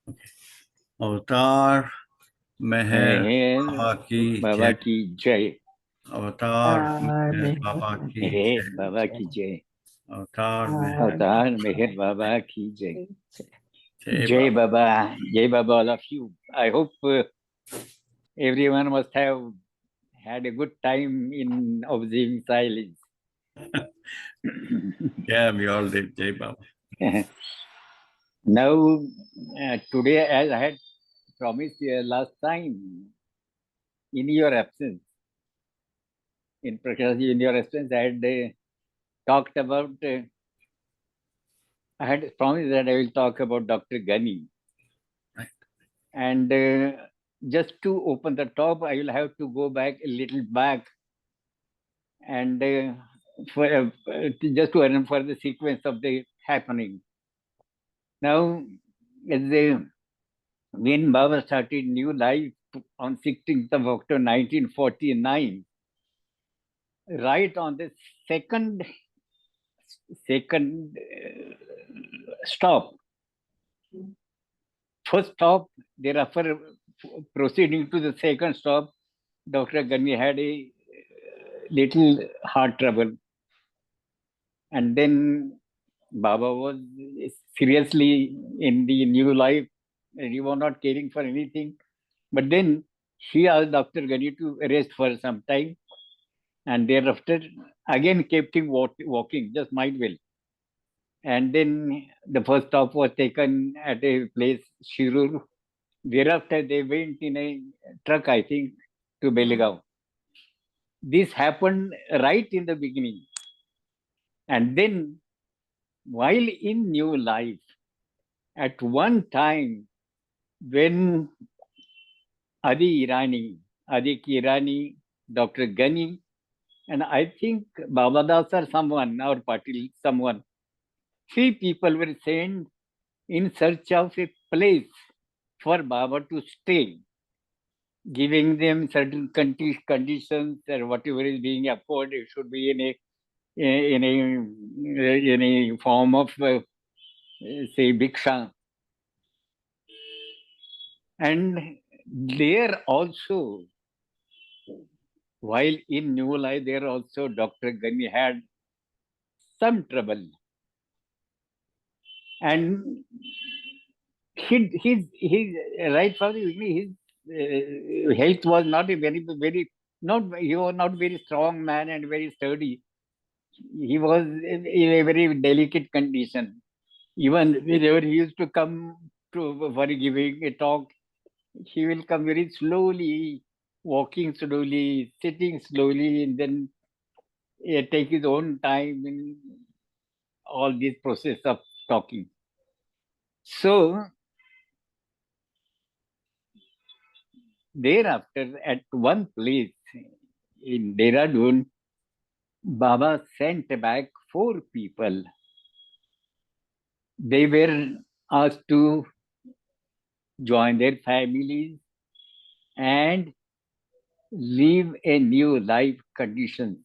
अवतार मेहर मेहर बाबा की बाबा जय। की जय। अवतार मेहर बाबा की मेहर जय। बाबा की जय। अवतार मेहर अवतार मेहर बाबा की जय। जय Jai Baba. Baba, Jai Baba, all of you. I hope everyone must have had a good time in observing silence. Yeah, we all did. Jay Baba. Now, today, as I had promised last time, in your absence, in Prakash, in your absence, I had talked about, I had promised that I will talk about Dr. Ghani. Right. And just to open the top, I will have to go back a little back and for just to run for the sequence of the happening. Now, when Baba started new life on 16th of October 1949, right on the second stop, first stop, thereafter proceeding to the second stop, Dr. Ghani had a little heart trouble. And then Baba was seriously in the new life and he was not caring for anything. But then he asked Dr. Ghani to rest for some time and thereafter again kept him walking, just might well. And then the first stop was taken at a place, Shirur. Thereafter they went in a truck, I think, to Belgaum. This happened right in the beginning. And then while in new life, at one time when Adi Irani, Dr. Ghani, and I think Babadas or someone, or Patil, someone, three people were sent in search of a place for Baba to stay, giving them certain conditions or whatever is being afforded. It should be in a form of say bhiksha. And there also, while in New Life, there also Dr. Ghani had some trouble. And his right from the beginning, his health was not a very, not, he was not very strong man and very sturdy. He was in a very delicate condition. Even whenever he used to come for giving a talk, he will come very slowly, walking slowly, sitting slowly, and then take his own time in all this process of talking. So thereafter, at one place in Dehradun, Baba sent back 4 people. They were asked to join their families and live a new life conditions.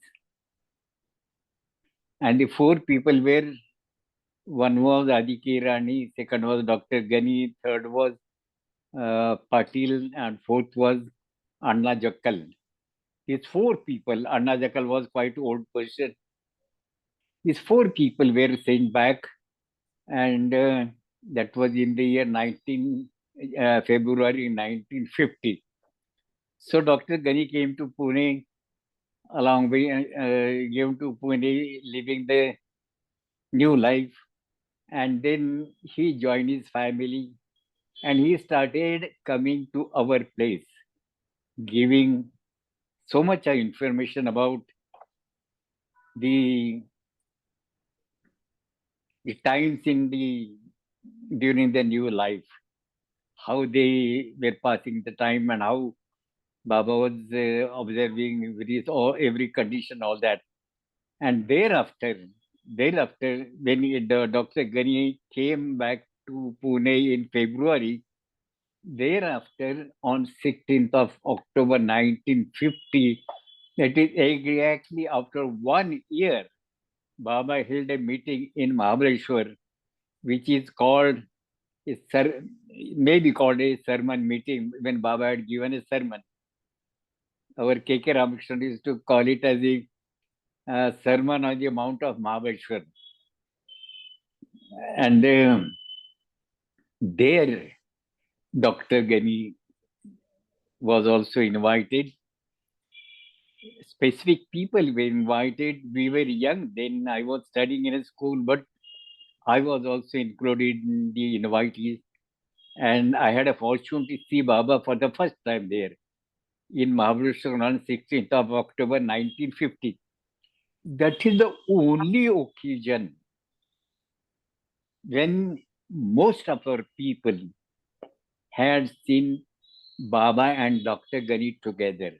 And the 4 people were, one was Adiki Rani, second was Dr. Ghani, third was Patil, and fourth was Anna Jakkal. These 4 people, Anna Jakkal was quite old person. These 4 people were sent back, and that was in the year February 1950. So Dr. Ghani came to Pune along with came to Pune, living the new life, and then he joined his family, and he started coming to our place, giving so much information about the times in the during the new life, how they were passing the time and how Baba was observing every condition, all that. And thereafter, when the Dr. Ghani came back to Pune in February, thereafter on 16th of October 1950, that is exactly after 1 year, Baba held a meeting in Mahabaleshwar, which is called maybe called a sermon meeting when Baba had given a sermon. Our K.K. Ramakrishna used to call it as a sermon on the Mount of Mahabaleshwar. And there, Dr. Gani was also invited. Specific people were invited. We were young then. I was studying in a school, but I was also included in the invitees. And I had a fortune to see Baba for the first time there in Mahabaleshwar on 16th of October 1950. That is the only occasion when most of our people had seen Baba and Dr. Gani together.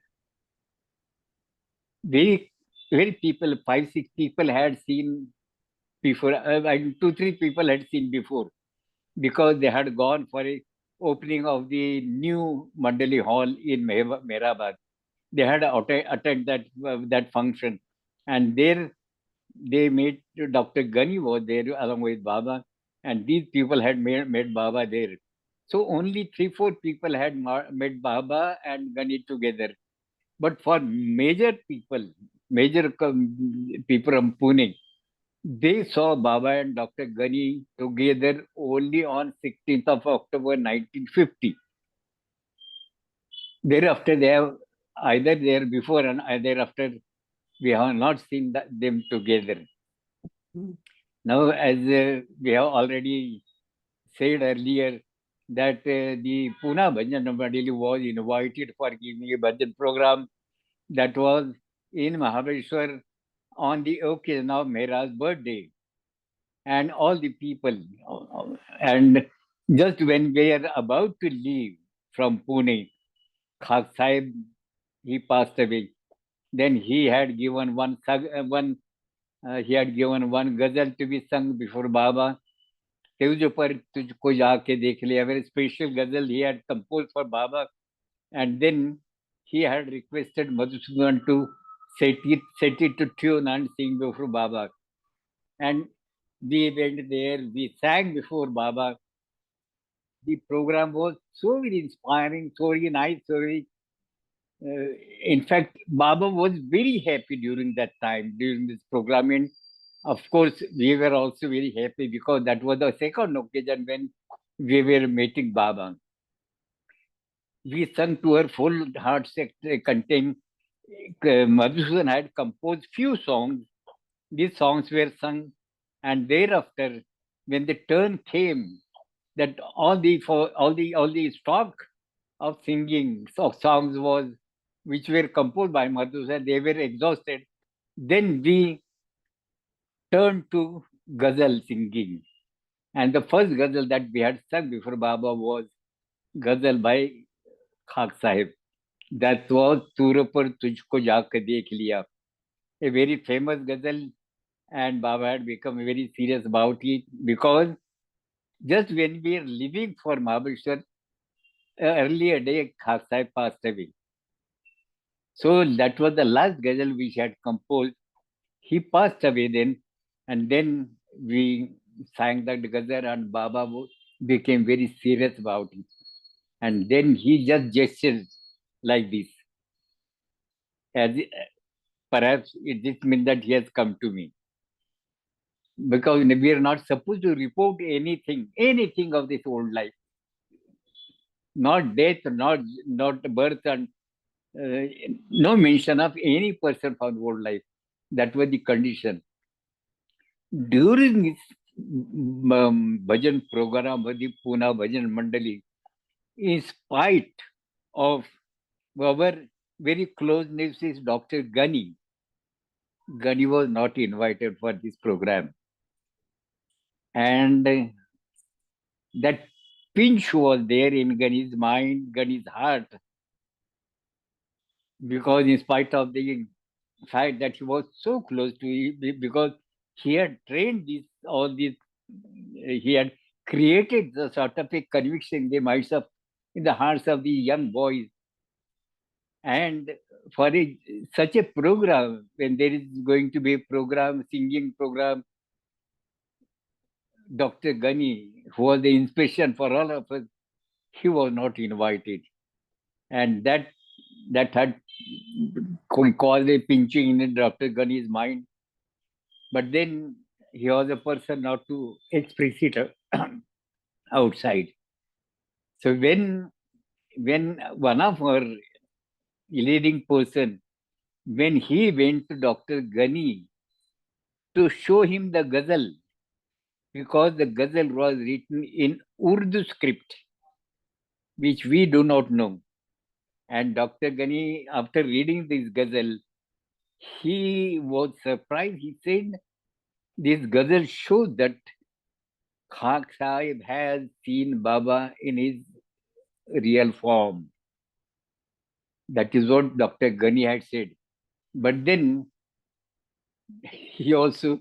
Very people, 5-6 people had seen before, 2-3 people had seen before, because they had gone for a opening of the new Mandali Hall in Mehrabad. They had attended that function, and there they met Dr. Gani was there along with Baba, and these people had met Baba there. So only 3-4 people had met Baba and Gani together. But for major people from Pune, they saw Baba and Dr. Gani together only on 16th of October 1950. Thereafter, they have either there before and thereafter, we have not seen them together. Now, as we have already said earlier, that the Poona Bhajan Mandali was invited for giving a bhajan program that was in Mahabaleshwar on the occasion of Mehra's birthday. And all the people, and just when we are about to leave from Pune, Khak Sahib, he passed away. Then he had given one ghazal to be sung before Baba. तुझ पर तुझको जाके देख लिया, very special ghazal he had composed for Baba, and then he had requested Madhusudan to set it to tune and sing before Baba. And we went there, we sang before Baba. The program was so very inspiring, so very nice, so very. In fact, Baba was very happy during that time, during this program. And of course, we were also very happy because that was the second occasion when we were meeting Baba. We sung to her full heart content. Madhusudan had composed few songs. These songs were sung, and thereafter, when the turn came, that all the stock of singing songs was which were composed by Madhusudan, they were exhausted. Then we turned to ghazal singing, and the first ghazal that we had sung before Baba was ghazal by Khak Sahib. That was "Tur par tujhko jaake dekh liya," a very famous ghazal, and Baba had become very serious about it because just when we are leaving for Mahabaleshwar, earlier day Khak Sahib passed away. So that was the last ghazal which he had composed. He passed away then, and then we sang that ghazal, and Baba became very serious about it. And then he just gestured like this, as perhaps it just means that he has come to me. Because we are not supposed to report anything of this old life. Not death, not birth, and no mention of any person from the old life. That was the condition. During this bhajan program of the Poona Bhajan Mandali, in spite of our very closeness with Dr. Gani was not invited for this program. And that pinch was there in Gani's mind, Gani's heart, because in spite of the fact that he was so close to it, because he had trained he had created the sort of a conviction in the hearts of the young boys. And for such a program, when there is going to be a program, singing program, Dr. Gani, who was the inspiration for all of us, he was not invited. And that had caused a pinching in Dr. Gani's mind. But then he was a person not to express it outside. So when one of our leading person, when he went to Dr. Gani to show him the ghazal, because the ghazal was written in Urdu script, which we do not know. And Dr. Gani, after reading this ghazal, he was surprised. He said, this ghazal shows that Khak Sahib has seen Baba in his real form. That is what Dr. Gani had said. But then he also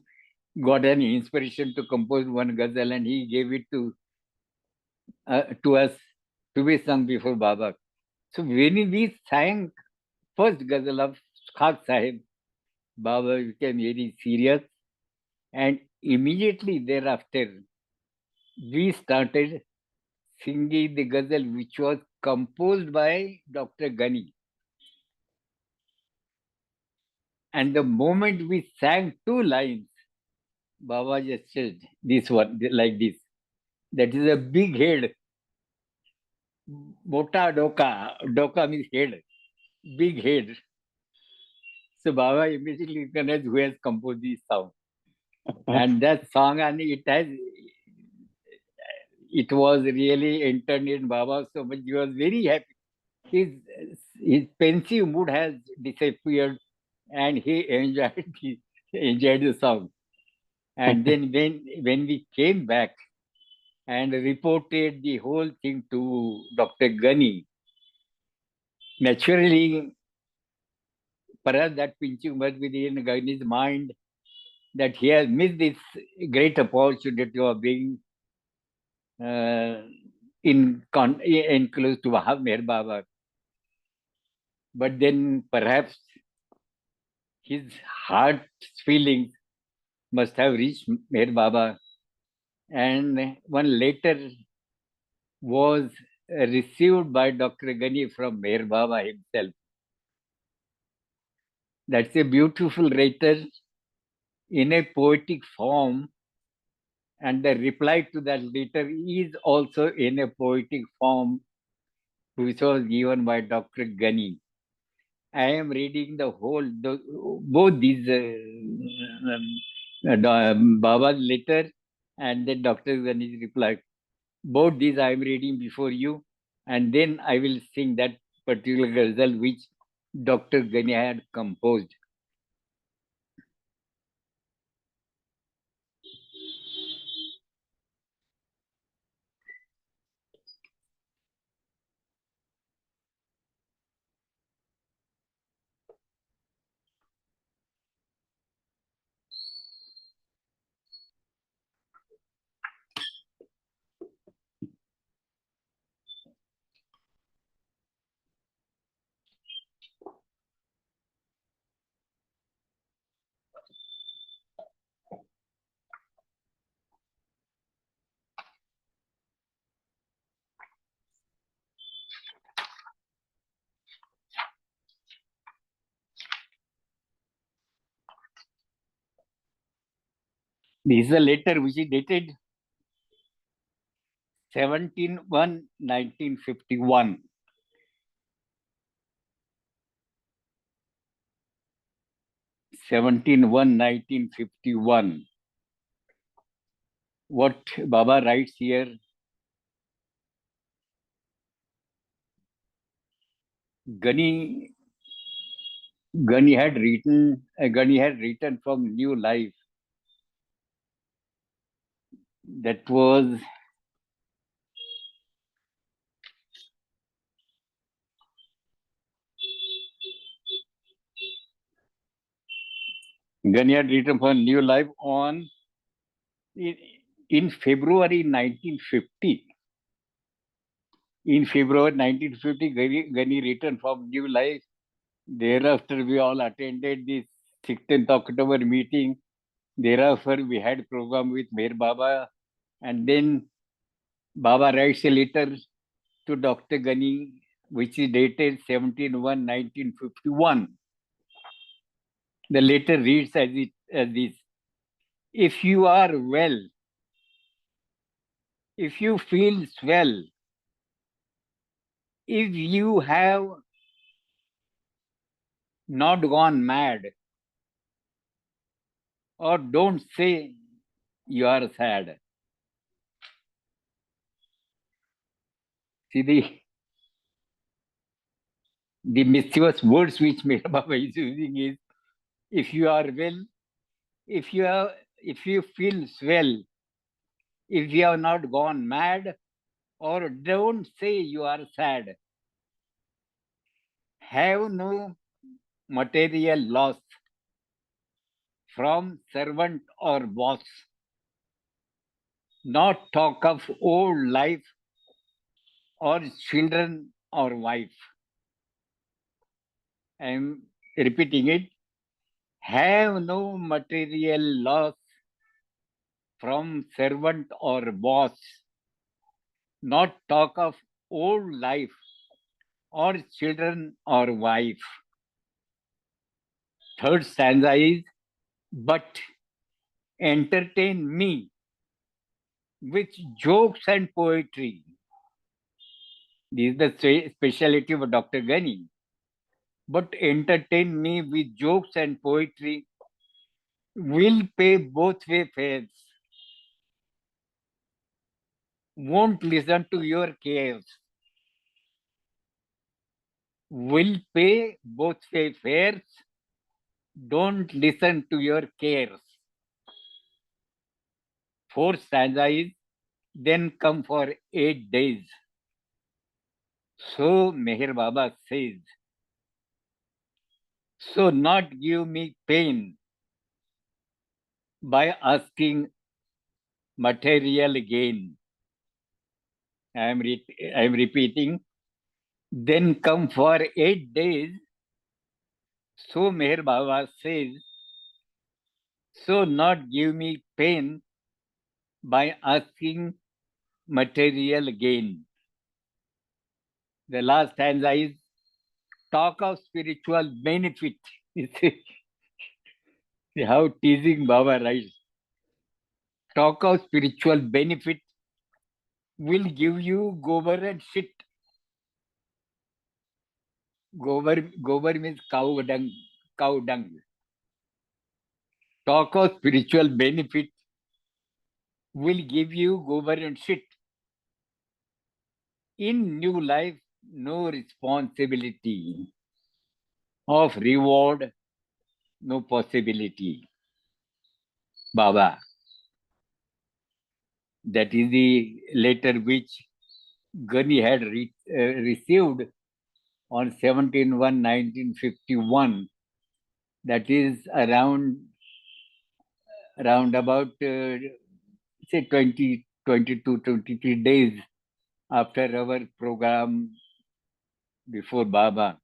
got an inspiration to compose one ghazal, and he gave it to us to be sung before Baba. So when we sang first ghazal of Khak Sahib, Baba became very serious, and immediately thereafter we started singing the ghazal which was composed by Dr. Gani. And the moment we sang two lines, Baba just said this one like this. That is a big head. Bota doka. Doka means head. Big head. So Baba immediately recognized who has composed this song. And that song, and it was really entered in Baba so much. He was very happy. His pensive mood has disappeared, and he enjoyed the song. And then when we came back and reported the whole thing to Dr. Gani, naturally, perhaps that pinching must be in Gani's mind that he has missed this great opportunity of being in close to Meher Baba. But then perhaps his heart's feelings must have reached Meher Baba, and one letter was received by Dr. Gani from Meher Baba himself. That's a beautiful letter in a poetic form, and the reply to that letter is also in a poetic form, which was given by Dr. Gani. I am reading both these Baba's letter and then Dr. Gani's reply. Both these I am reading before you, and then I will sing that particular ghazal which Dr. Gani had composed. This is a letter which is dated 17/1/1951. What Baba writes here: Gani had written from New Life. That was Gani had written from New Life in February 1950. In February 1950, Gani returned from New Life. Thereafter, we all attended this 16th October meeting. Thereafter, we had program with Meher Baba. And then Baba writes a letter to Dr. Gani, which is dated 17/1/1951. The letter reads as this: if you are well, if you feel swell, if you have not gone mad, or don't say you are sad. See the mischievous words which Meher Baba is using is: if you are well, if you feel swell, if you have not gone mad, or don't say you are sad, have no material loss from servant or boss, not talk of old life or children or wife. I am repeating it. Have no material loss from servant or boss, not talk of old life or children or wife. Third stanza is, but entertain me with jokes and poetry. This is the speciality of Dr. Gani. But entertain me with jokes and poetry, will pay both way fares, won't listen to your cares, will pay both way fares, don't listen to your cares. Fourth stanza is, then come for 8 days. So Meher Baba says, so not give me pain by asking material gain. I am repeating, then come for 8 days. So Meher Baba says, so not give me pain by asking material gain. The last stanza is, talk of spiritual benefit. See how teasing Baba writes. Talk of spiritual benefit will give you gobar and shit. Gobar means cow dung. Cow dung. Talk of spiritual benefit will give you gobar and shit. In new life, no responsibility. Of reward, no possibility. Baba. That is the letter which Gani had received on 17/1/1951. That is around about say 20, 22, 23 days after our program before Baba.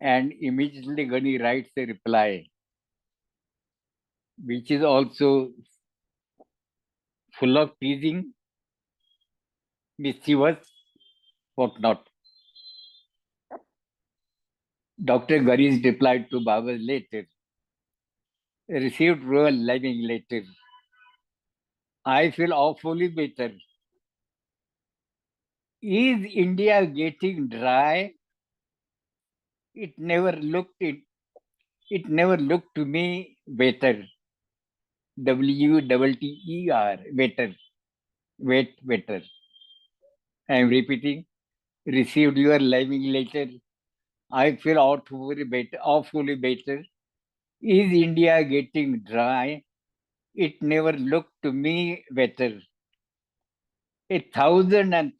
And immediately Gani writes a reply, which is also full of teasing, mischievous, whatnot. Dr. Gani's replied to Baba's letter, received royal living letter. I feel awfully better. Is India getting dry? It never looked to me better. WTTER, better. Better. I am repeating. Received your living letter. I feel awfully better. Is India getting dry? It never looked to me better. 1,000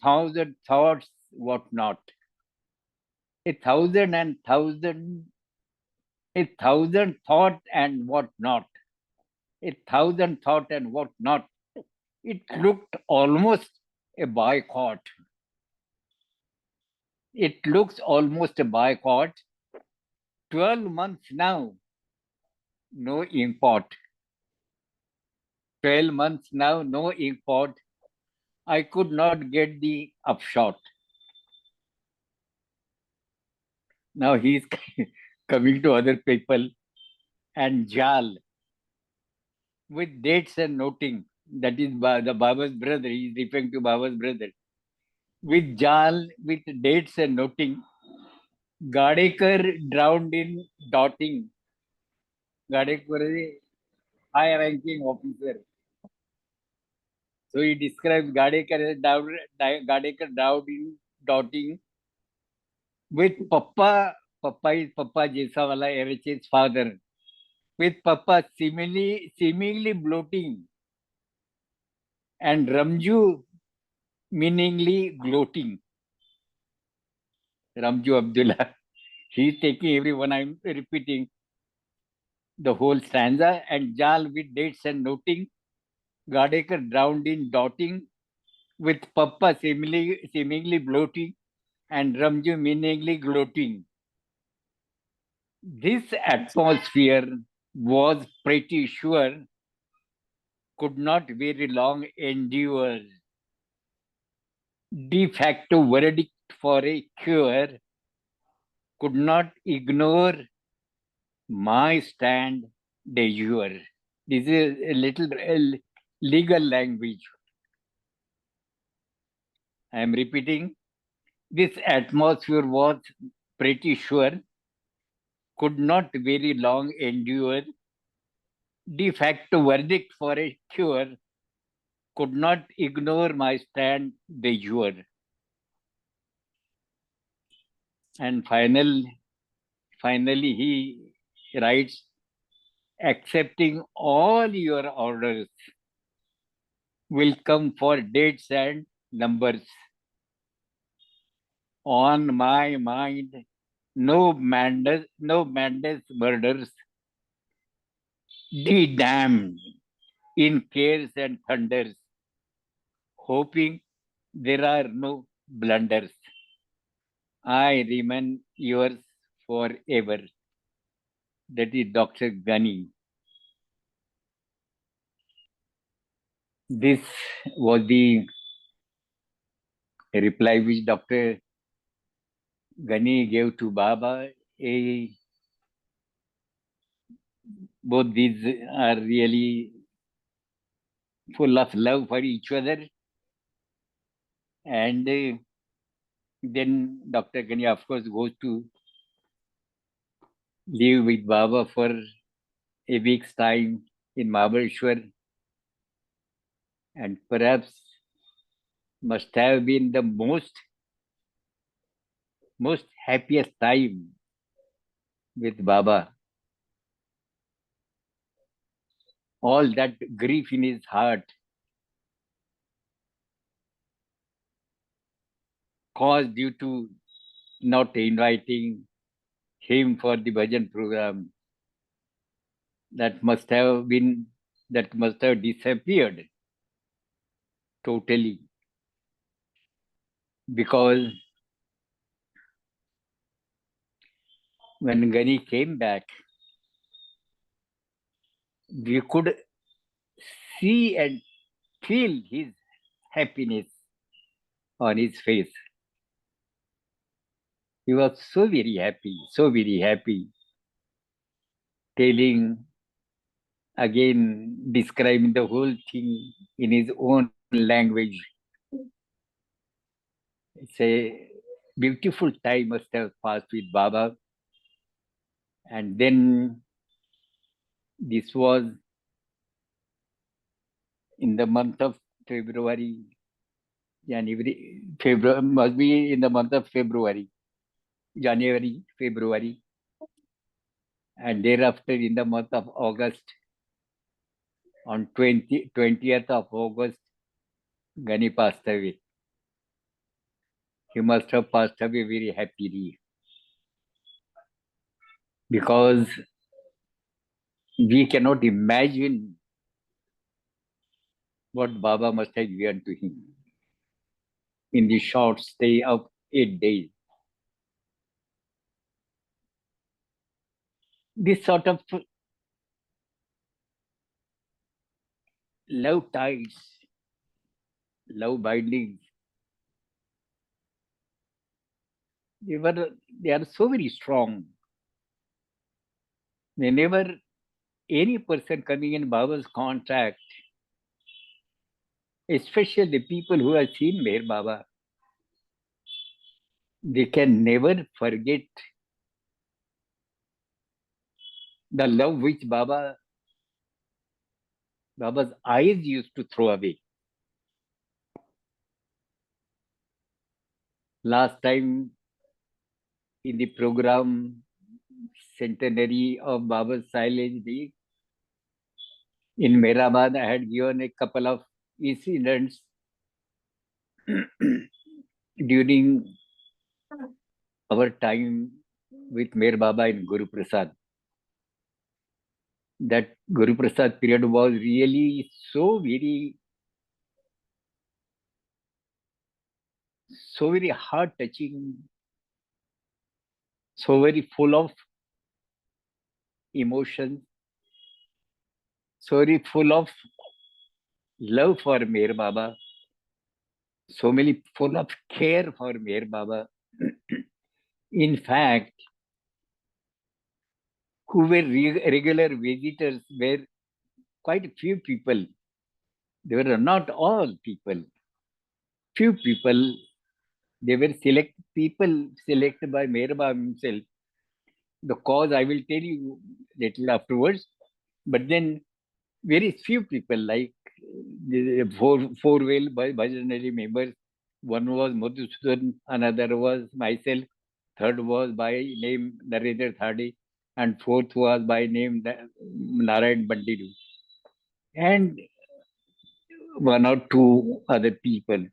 thoughts, what not. 1,000 thought and what not. 1,000 thought and what not. It looked almost a boycott. It looks almost a boycott. 12 months now, no import. 12 months now, no import. I could not get the upshot. Now he is coming to other people and Jal with dates and noting. That is the Baba's brother. He is referring to Baba's brother. With Jal, with dates and noting, Gadekar drowned in dotting. Gadekar is a high-ranking officer. So he describes Gadekar as Gadekar drowned in dotting with Papa. Papa is Papa Jesawala, RH's father. With Papa seemingly bloating and Ramju meaningly gloating. Ramju Abdullah. He's taking everyone. I'm repeating the whole stanza. And Jal with dates and noting. Gadekar drowned in dotting. With Papa seemingly bloating. And Ramju meaningly gloating. This atmosphere was pretty sure could not very long endure. De facto verdict for a cure could not ignore my stand de jure. This is a little legal language. I am repeating. This atmosphere was pretty sure could not very long endure. De facto verdict for a cure could not ignore my stand de jure. And finally he writes, accepting all your orders will come for dates and numbers. On my mind, no madness, murders, be damned in cares and thunders, hoping there are no blunders. I remain yours forever. That is Dr. Ghani. This was the reply which Dr. Ghani gave to Baba. Both these are really full of love for each other. And then Dr. Ghani, of course, goes to live with Baba for a week's time in Mahabaleshwar. And perhaps must have been the most happiest time with Baba. All that grief in his heart caused due to not inviting him for the bhajan program, that must have disappeared totally, because when Ghani came back, we could see and feel his happiness on his face. He was so very happy, telling, again, describing the whole thing in his own language. It's a beautiful time must have passed with Baba. And then this was in the month of February, must be in the month of February, January, February. And thereafter in the month of August, on 20th of August, Ghani passed away. He must have passed away very happily, because we cannot imagine what Baba must have given to him in the short stay of 8 days. This sort of love tides love bindings. They are so very strong. Whenever any person coming in Baba's contact, especially the people who have seen Meher Baba, they can never forget the love which Baba's eyes used to throw away. Last time in the program centenary of Baba's silence day in Mehrabad, I had given a couple of incidents during our time with Meher Baba in Guruprasad. That Guruprasad period was really so very heart touching, so very full of emotions, so very full of love for Meher Baba, so many full of care for Meher Baba. In fact, who were regular visitors were quite few people. They were not all people. Few people. They were people selected by Meher Baba himself. The cause I will tell you little afterwards. But then very few people, like the four wheel Bhajan members. One was Madhusudan, another was myself, third was by name Narendra Thadi, and fourth was by name Narayan Bandidu. And one or two other people.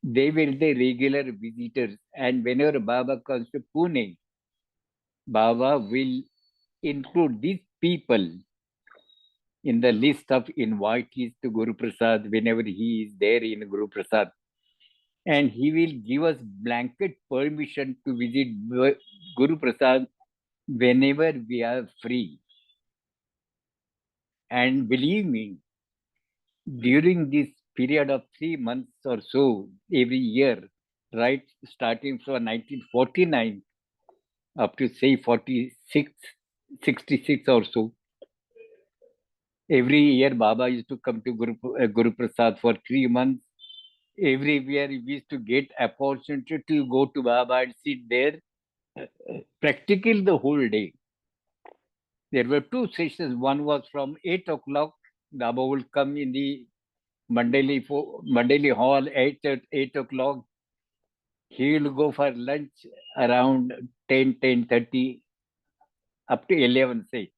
They were the regular visitors. And whenever Baba comes to Pune, Baba will include these people in the list of invitees to Guruprasad whenever he is there in Guruprasad. And he will give us blanket permission to visit Guruprasad whenever we are free. And believe me, during this period of 3 months or so, every year, right, starting from 1949 up to say 46, 66 or so, every year Baba used to come to Guruprasad for 3 months. Everywhere we used to get opportunity to go to Baba and sit there practically the whole day. There were two sessions. One was from 8 o'clock. Baba will come in the Mandali hall at 8 o'clock. He will go for lunch around 10, 10:30 up to 11, say.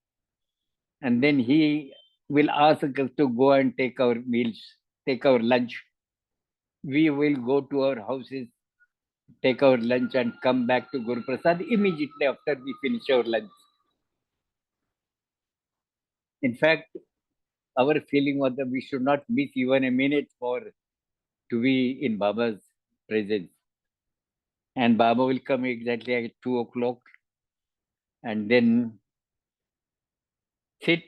And then he will ask us to go and take our meals, take our lunch. We will go to our houses, take our lunch and come back to Guruprasad immediately after we finish our lunch. In fact, our feeling was that we should not miss even a minute to be in Baba's presence. And Baba will come exactly at 2 o'clock and then sit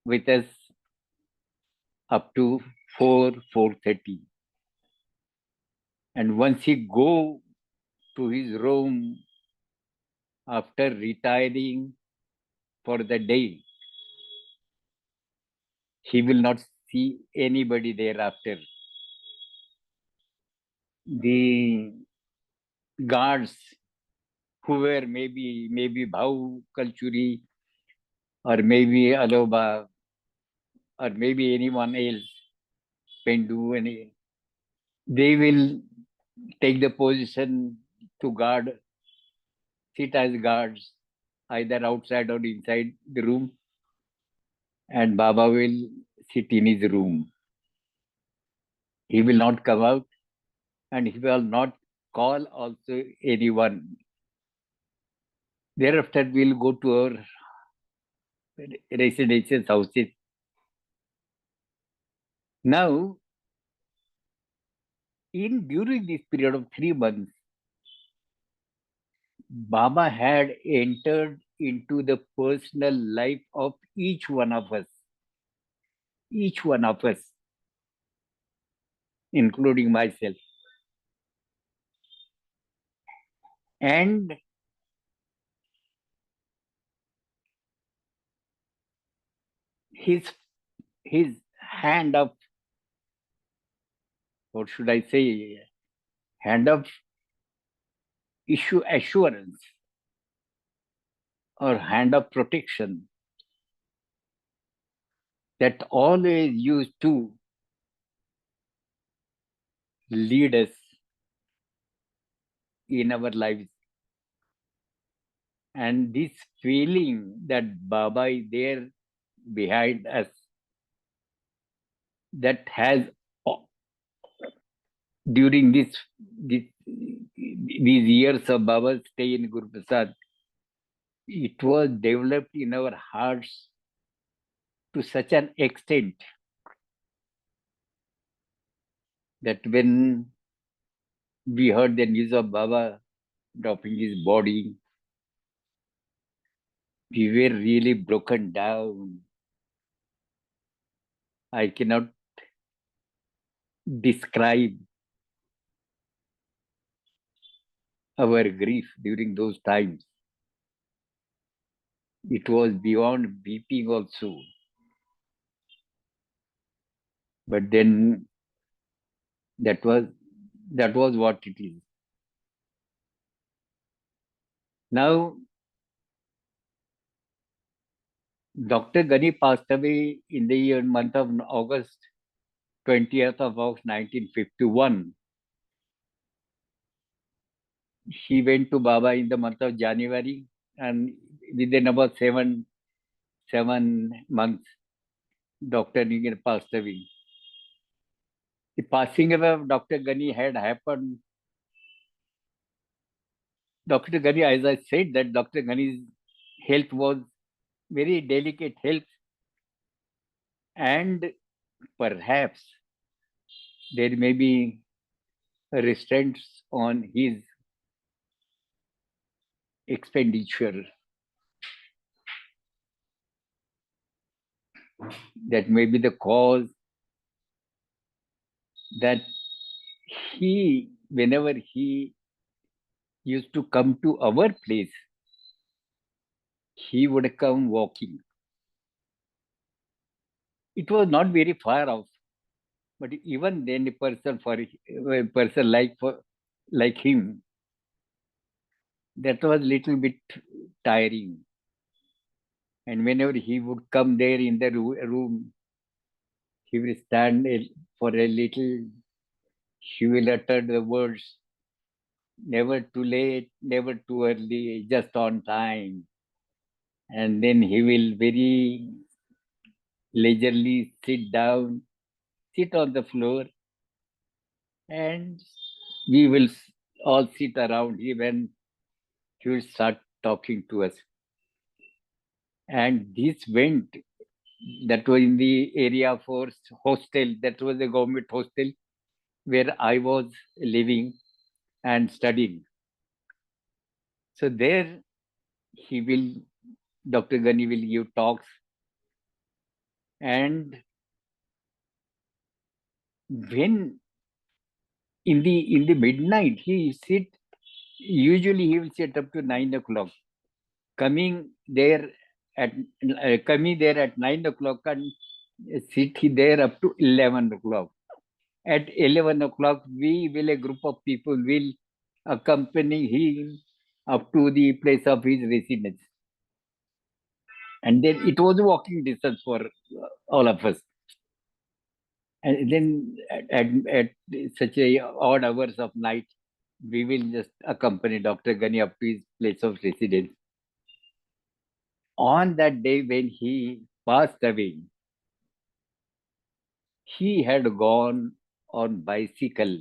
with us up to 4:30. And once he go to his room after retiring for the day, he will not see anybody thereafter. The guards who were maybe Bhau Kalchuri or maybe Aloba or maybe anyone else, Pendu, they will take the position to guard, sit as guards, either outside or inside the room, and Baba will sit in his room. He will not come out and he will not call also anyone. Thereafter, we'll go to our residential houses. Now, during this period of 3 months, Baba had entered into the personal life of each one of us. Each one of us. including myself. And his hand of, what should I say, hand of issue assurance or hand of protection that always used to lead us in our lives. And this feeling that Baba is there behind us, that has, during these years of Baba's stay in Guruprasad, it was developed in our hearts to such an extent that when we heard the news of Baba dropping his body, we were really broken down. I cannot describe our grief during those times. It was beyond weeping also. But then that was what it is. Now, Dr. Gani passed away in the month of August, 20th of August 1951. He went to Baba in the month of January, and within about seven months, Dr. Gani passed away. The passing away of Dr. Gani had happened. Dr. Gani, as I said, that Dr. Gani's health was very delicate health, and perhaps there may be restraints on his expenditure. That may be the cause that whenever he used to come to our place, he would come walking. It was not very far off, but even then, a person like him, that was little bit tiring. And whenever he would come there in the room, he will stand for a little. He will utter the words, "Never too late, never too early, just on time." And then he will very leisurely sit on the floor, and we will all sit around him, and he will start talking to us. And this went, that was in the area for hostel, that was a government hostel where I was living and studying. So there Dr. Gani will give talks, and when in the midnight usually he will sit up to 9 o'clock, coming there at 9 o'clock and sit there up to 11 o'clock. At 11 o'clock, a group of people will accompany him up to the place of his residence. And then it was walking distance for all of us. And then at such a odd hours of night, we will just accompany Dr. Gani up to his place of residence. On that day when he passed away, he had gone on bicycle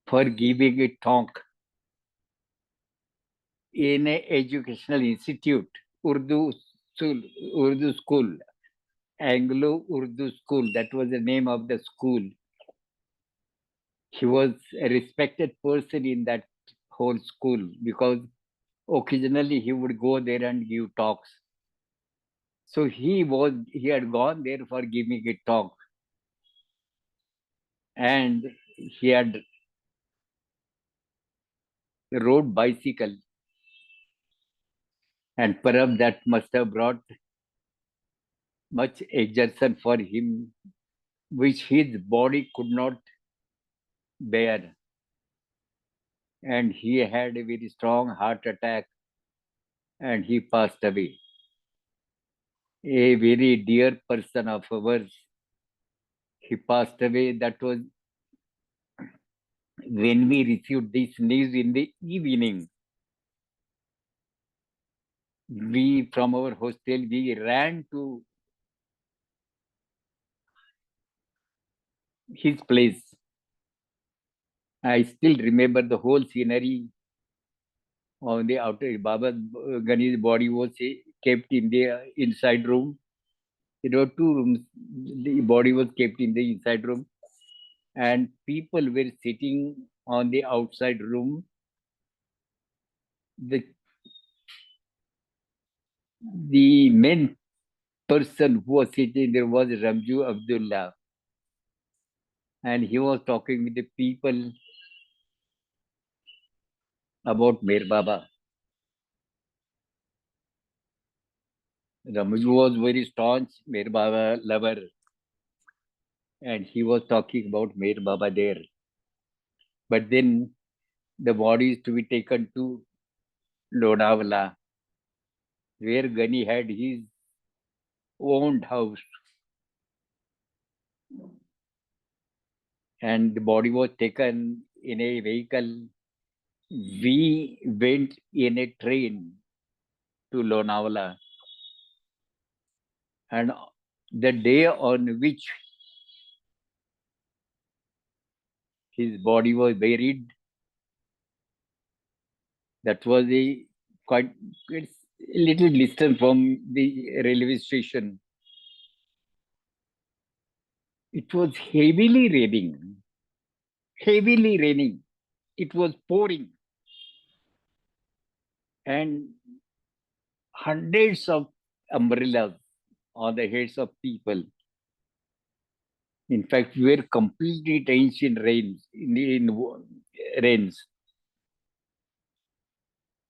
for giving a talk in an educational institute, Urdu school, Anglo-Urdu school. That was the name of the school. He was a respected person in that whole school because occasionally he would go there and give talks. So he had gone there for giving a talk. and he had rode bicycle, and perhaps that must have brought much exertion for him, which his body could not bear. And he had a very strong heart attack and he passed away. A very dear person of ours, he passed away. That was when we received this news in the evening. We, from our hostel, we ran to his place. I still remember the whole scenery. On the outer, Baba Gani's body was kept in the inside room. There were two rooms. The body was kept in the inside room, and people were sitting on the outside room. The main person who was sitting there was Ramju Abdullah, and he was talking with the people about Mir Baba. Ramju was very staunch Mir Baba lover, and he was talking about Mir Baba there. But then the body is to be taken to Lonavala, where Gani had his owned house. And the body was taken in a vehicle. We went in a train to Lonavala. And the day on which his body was buried, that was it's a little distance from the railway station. It was heavily raining. Heavily raining. It was pouring. And hundreds of umbrellas on the heads of people. In fact, we were completely drenched in rains.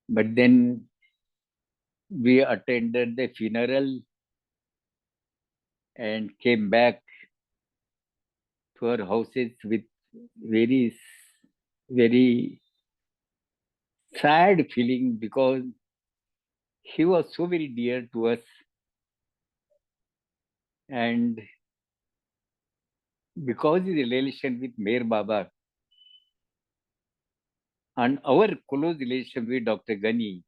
But then we attended the funeral and came back to our houses with very, very sad feeling, because he was so very dear to us. And because his relation with Mir Baba and our close relation with Dr. Gani,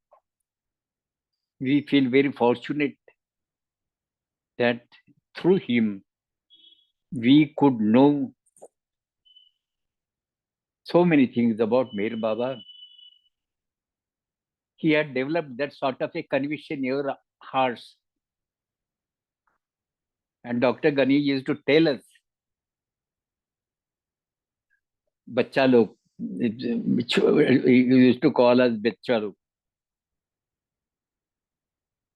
we feel very fortunate that through him we could know so many things about Mir Baba. He had developed that sort of a conviction in our hearts. And Dr. Gani used to tell us, Bacha log, he used to call us Bacha log,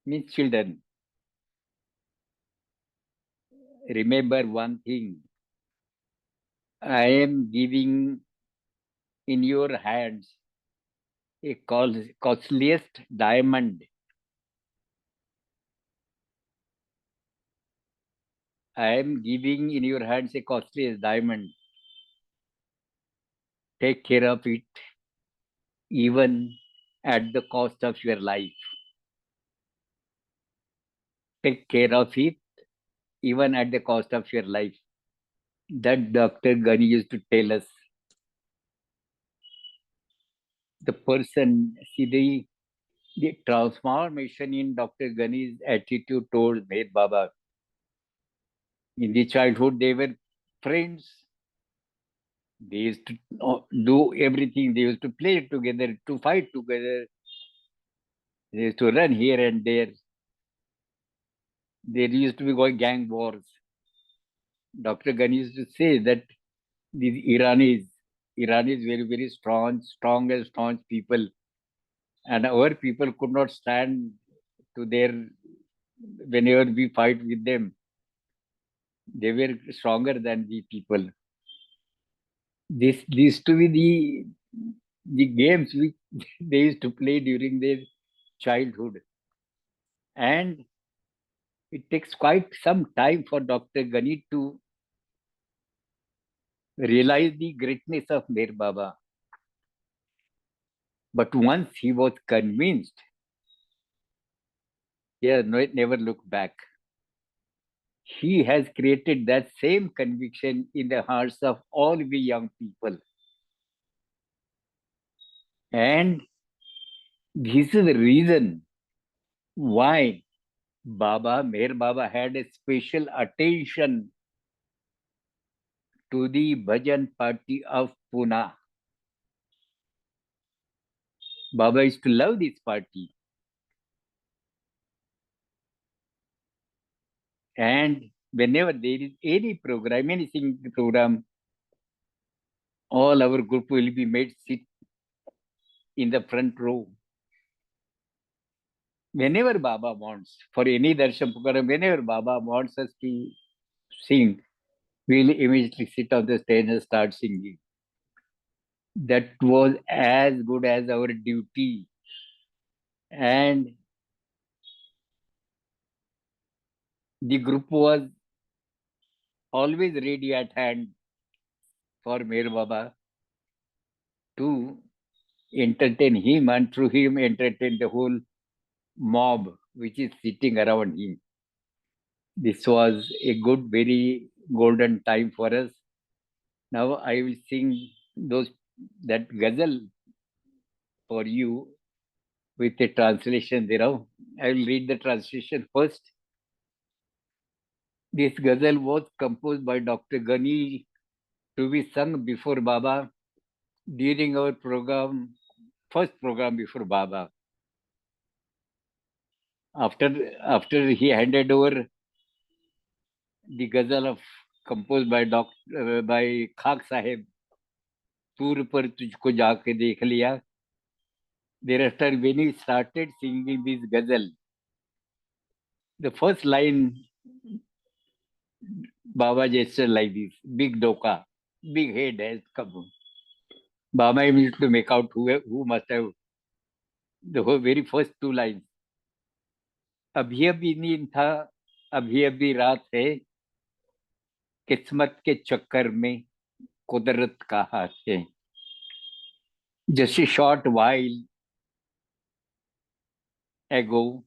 means children. Remember one thing, I am giving in your hands a costliest diamond. I am giving in your hands a costliest diamond. Take care of it, even at the cost of your life. Take care of it, even at the cost of your life. That Dr. Gani used to tell us. The person, see the transformation in Dr. Gani's attitude towards Med Baba. In the childhood, they were friends. They used to do everything. They used to play together, to fight together. They used to run here and there. There used to be going gang wars. Dr. Gani used to say that these Iranis very, very strong and staunch people. And our people could not stand to their, whenever we fight with them. They were stronger than the people. This used to be the games which they used to play during their childhood. And it takes quite some time for Dr. Gani to realize the greatness of Mir Baba. But once he was convinced, he has never looked back. He has created that same conviction in the hearts of all we young people. And this is the reason why Mir Baba had a special attention to the Bhajan party of Pune. Baba used to love this party. And whenever there is any program, any singing program, all our group will be made sit in the front row. Whenever Baba wants, for any darshan program, whenever Baba wants us to sing, we'll immediately sit on the stage and start singing. That was as good as our duty. And the group was always ready at hand for Mir Baba to entertain him and through him entertain the whole mob which is sitting around him. This was a good, very golden time for us. Now I will sing that ghazal for you with a translation thereof. I will read the translation first. This ghazal was composed by Dr. Gani to be sung before Baba during our first program before Baba. After he handed over the ghazal composed by by Khak Sahib, Tur par tujhko jaake dekh liya. Thereafter, when he started singing this ghazal, the first line, Baba gestured like this, big doka, big head has come. Baba immediately make out who must have the very first two lines. अभी अभी नींद था, अभी अभी रात है, किस्मत के चक्कर में कुदरत का हाथ है. Just a short while ago,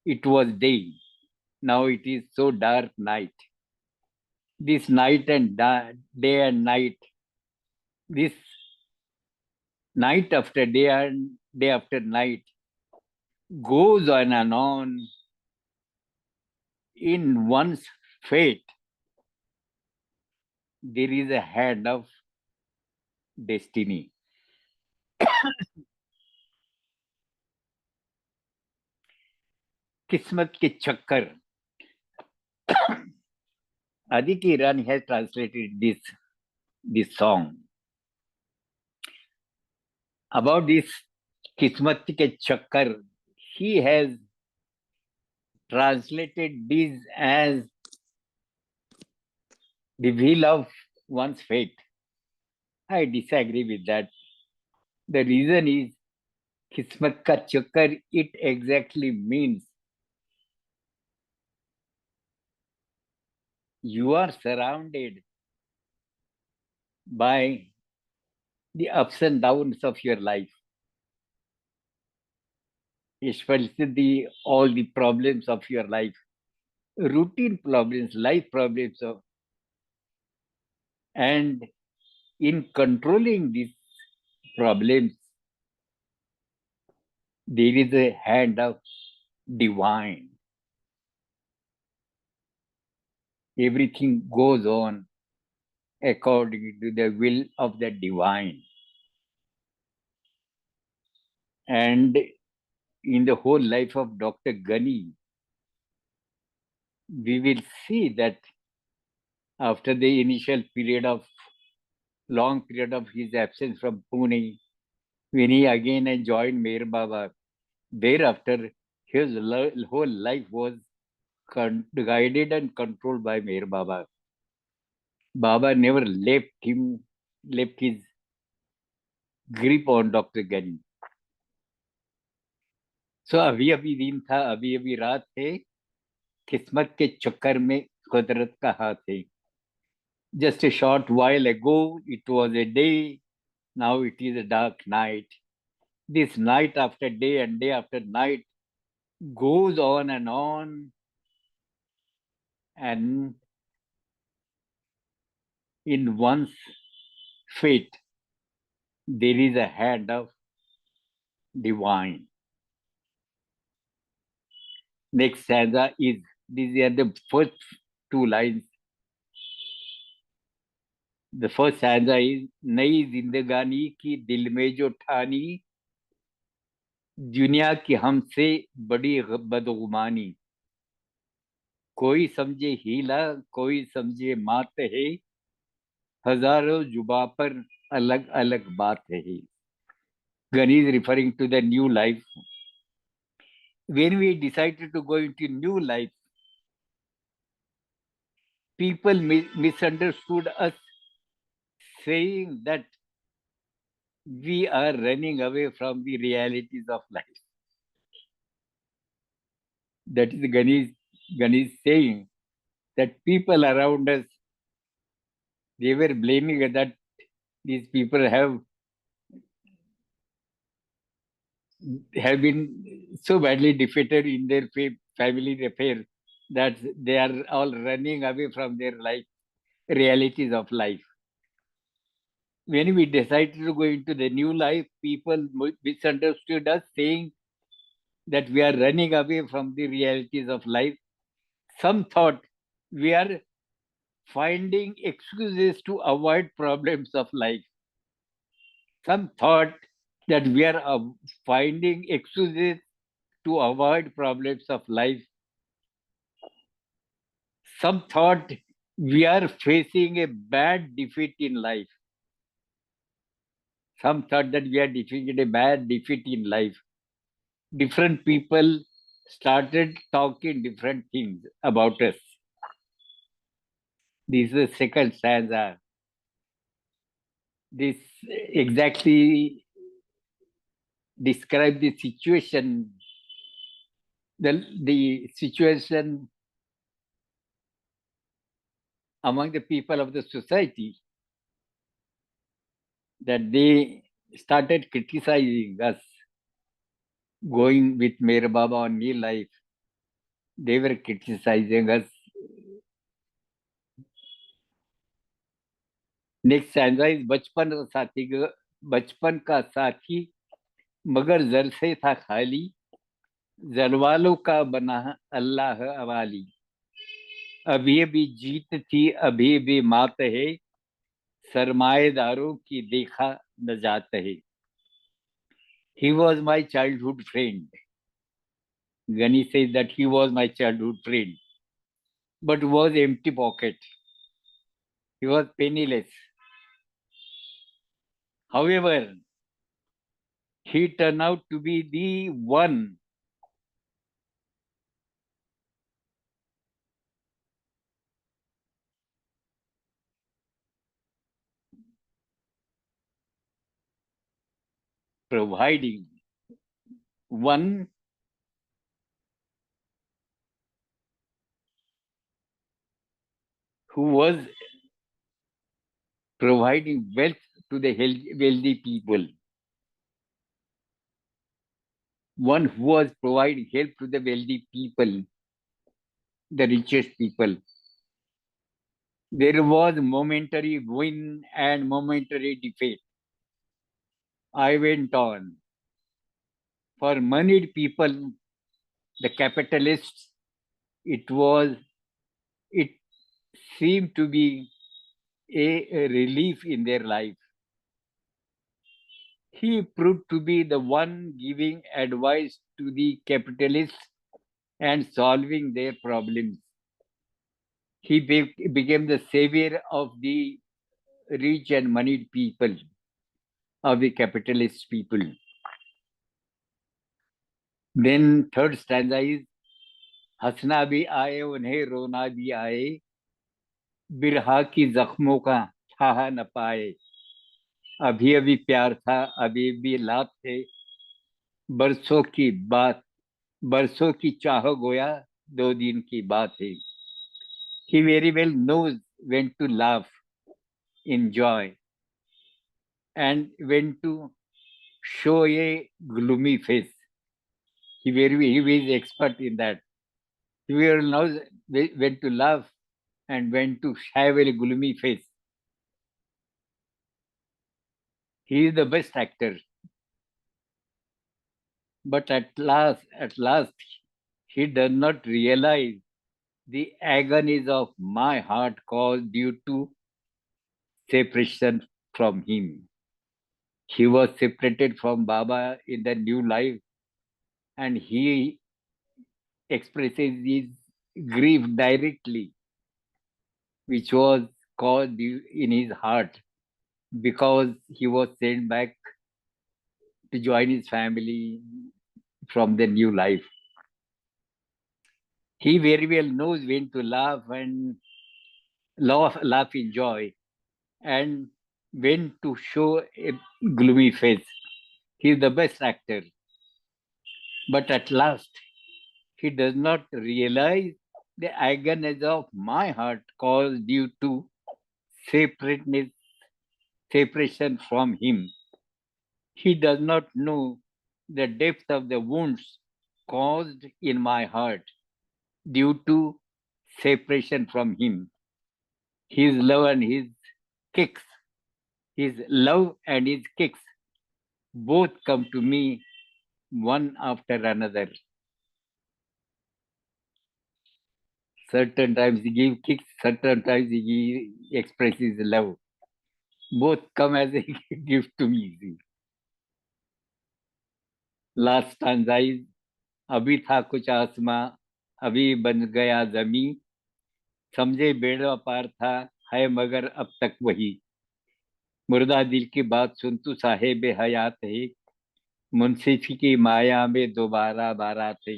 it was day. Now it is so dark night. This night and day and night, this night after day and day after night goes on and on in one's fate. There is a hand of destiny. Kismat ke chakkar. Aditi Irani has translated this song. About this Kismat ke chakkar, he has translated this as the wheel of one's fate. I disagree with that. The reason is Kismat ka chakkar, it exactly means you are surrounded by the ups and downs of your life, especially all the problems of your life, routine problems, life problems. And in controlling these problems, there is a hand of divine. Everything goes on according to the will of the divine. And in the whole life of Dr. Gani, we will see that after the initial long period of his absence from Pune, when he again joined Mir Baba, thereafter his whole life was guided and controlled by Mir Baba. Baba never left him left his grip on Dr. Gani. So अभी अभी दिन था, अभी अभी रात है, किस्मत के चक्कर में कुदरत का हाथ है. Just a short while ago, it was a day. Now it is a dark night. This night after day and day after night goes on, and in one's fate, there is a hand of divine. Next stanza is, these are the first two lines. The first stanza is, नई जिंदगानी की दिल में जो ठानी, दुनिया की हमसे बड़ी बदगुमानी, कोई समझे हीला कोई समझे मात है, हजारों जुबा पर अलग अलग बात है. Gani is referring to the new life. When we decided to go into new life, people misunderstood us, saying that we are running away from the realities of life. That is Gani saying that people around us, they were blaming that these people have been so badly defeated in their family affairs that they are all running away from their life, realities of life. When we decided to go into the new life, people misunderstood us, saying that we are running away from the realities of life. Some thought we are finding excuses to avoid problems of life. Some thought that we are finding excuses to avoid problems of life. Some thought we are facing a bad defeat in life. Some thought that we are defeating a bad defeat in life. Different people started talking different things about us. This is the second stanza. This exactly describes the situation, the situation among the people of the society, that they started criticizing us going with Mere Baba on new life. They were criticizing us. Next stanza is, बचपन का साथी मगर जर से था खाली, जरवालों का बना अल्लाह अवाली, अभी भी जीत थी अभी भी मात है, सरमाएदारों की देखा न जात है. He was my childhood friend. Gani says that he was my childhood friend, but was empty pocket. He was penniless. However, he turned out to be the one providing, one who was providing wealth to the wealthy people, one who was providing help to the wealthy people, the richest people. There was momentary win and momentary defeat. I went on. For moneyed people, the capitalists, it seemed to be a relief in their life. He proved to be the one giving advice to the capitalists and solving their problems. He became the savior of the rich and moneyed people, of the capitalist people. Then third stanza is, हंसना भी आए उन्हें रोना भी आए, बिरहा की जख्मों का छाहा न पाए, अभी अभी प्यार था, अभी भी लाभ थे, बरसों की बात, बरसों की चाह गोया, 2 दिन की बात है. He very well knows when to laugh, enjoy, and when to show a gloomy face. He is expert in that. He will knows when to laugh and when to have a gloomy face. He is the best actor. But at last, he does not realize the agonies of my heart caused due to separation from him. He was separated from Baba in the new life, and he expresses his grief directly, which was caused in his heart because he was sent back to join his family from the new life. He very well knows when to laugh and laugh in joy and when to show a gloomy face. He is the best actor. But at last, he does not realize the agonies of my heart caused due to separateness, separation from him. He does not know the depth of the wounds caused in my heart due to separation from him. His love and his kicks, his love and his kicks both come to me one after another. Certain times he gives kicks, certain times he expresses love. Both come as a gift to me. Last stanza is अभी था कुछ आसमां, अभी बन गया जमी, समझे बेड़ा पार था, है मगर अब तक वही. मुर्दा दिल की बात सुन तू साहेब हयात है, मुंसिफी की माया में दोबारा बारात है.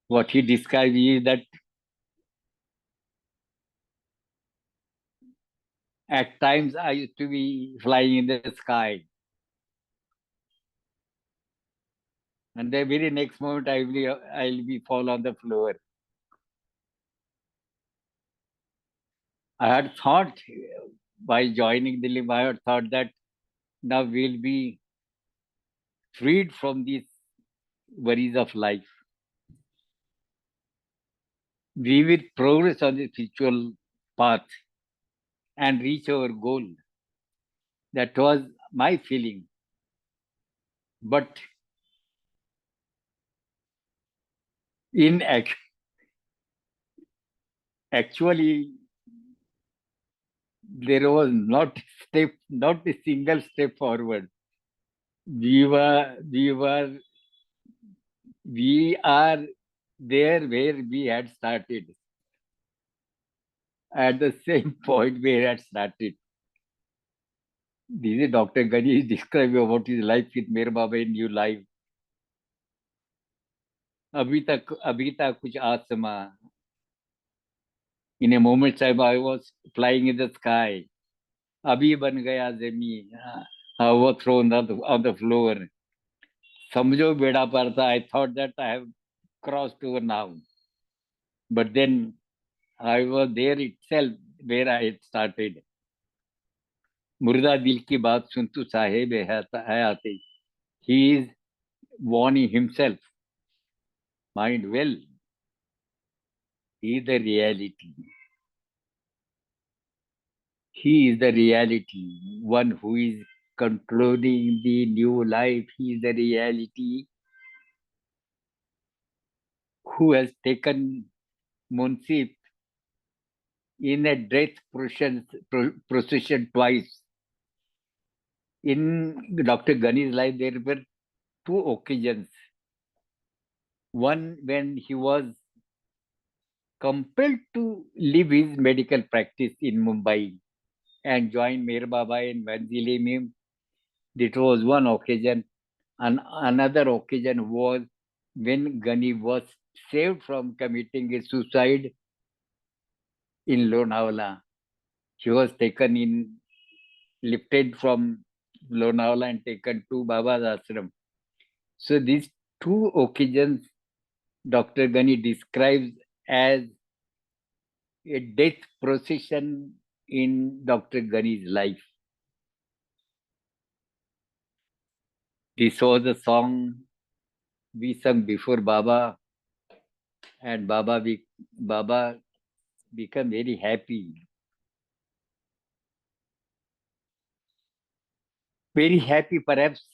What he describes is that at times I used to be flying in the sky, and the very next moment I'll be fall on the floor. I had thought while joining the limb, I had thought that now we'll be freed from these worries of life. We will progress on the spiritual path and reach our goal. That was my feeling. But in actually, there was not a single step forward. We are there where we had started, at the same point we had started. This is Dr. Ganesh describing about his life with Mere Baba in new life. अभी तक कुछ आसमां. In a moment's time, I was flying in the sky. अभी बन गया जमीन. I was thrown on the floor. समझो बेड़ा पार था. I thought that I have crossed over now. But then I was there itself where I had started. मुर्दा दिल की बात सुन तू साहेब है आते. He is warning himself. Mind well. He is the reality. He is the reality. One who is concluding the new life. He is the reality who has taken Munsif in a death procession twice. In Dr. Ghani's life, there were 2 occasions. One when he was compelled to leave his medical practice in Mumbai and join Mir Baba in Manzilimim. That was one occasion. And another occasion was when Ghani was saved from committing a suicide in Lonavala. He was taken in lifted from Lonavala and taken to Baba's ashram. So these two occasions Dr. Gani describes as a death procession in Dr. Gani's life. This was a song we sung before Baba, and Baba became very happy. Very happy, perhaps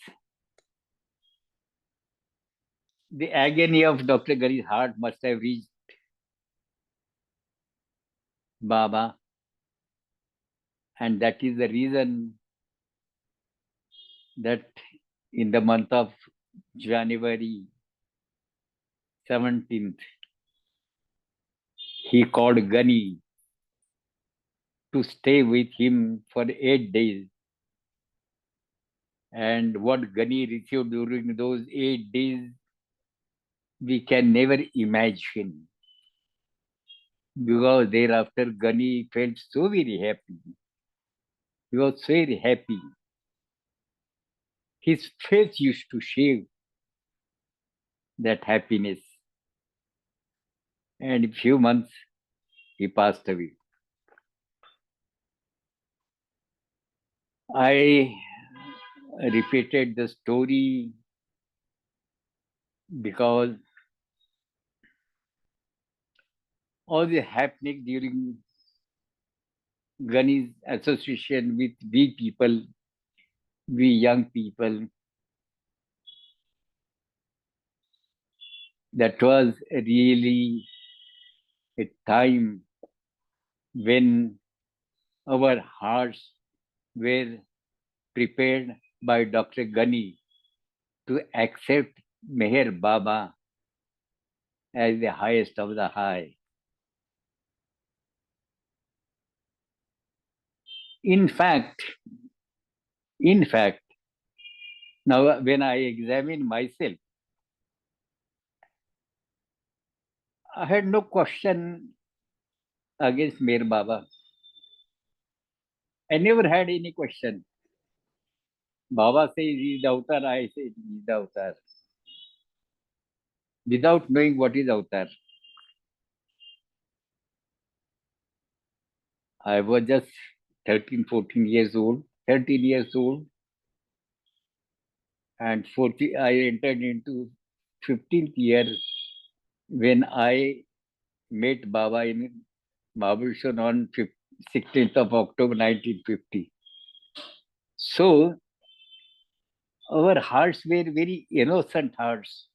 the agony of Dr. Gani's heart must have reached Baba, and that is the reason that in the month of January 17th, he called Gani to stay with him for 8 days. And what Gani received during those 8 days, we can never imagine. Because thereafter, Gani felt so very happy. He was very happy. His face used to show that happiness. And in a few months, he passed away. I repeated the story because all the happening during Gani's association with we people, we young people, that was really a time when our hearts were prepared by Dr. Gani to accept Meher Baba as the highest of the high. In fact, now when I examine myself, I had no question against Meher Baba. I never had any question. Baba says he is the avatar, I say he is the avatar. Without knowing what is avatar. I was just 13, 14 years old, 13 years old, and 40, I entered into 15th year when I met Baba in Mahabaleshwar on 16th of October 1950. So our hearts were very innocent hearts.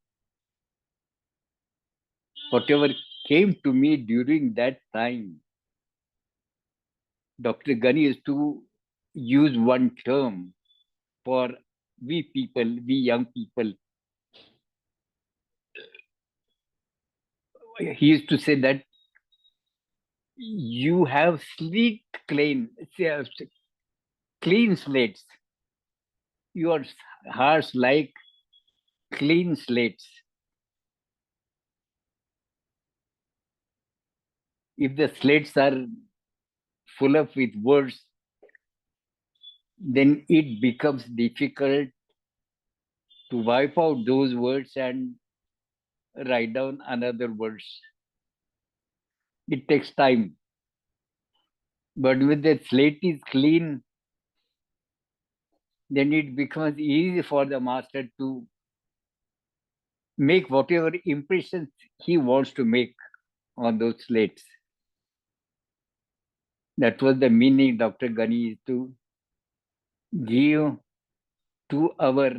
Whatever came to me during that time, Dr. Gani used to use one term for we people, we young people. He used to say that you have sleek, clean slates. Your hearts like clean slates. If the slates are full of with words, then it becomes difficult to wipe out those words and write down another words. It takes time. But when the slate is clean, then it becomes easy for the master to make whatever impressions he wants to make on those slates. That was the meaning Dr. Gani is to give to our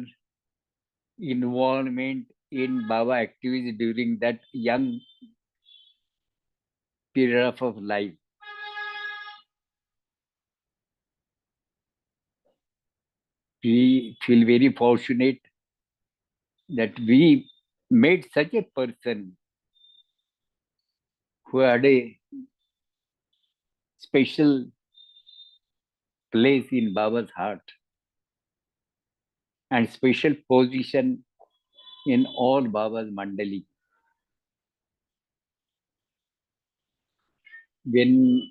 involvement in Baba activities during that young period of life. We feel very fortunate that we met such a person who had a special place in Baba's heart and special position in all Baba's Mandali. When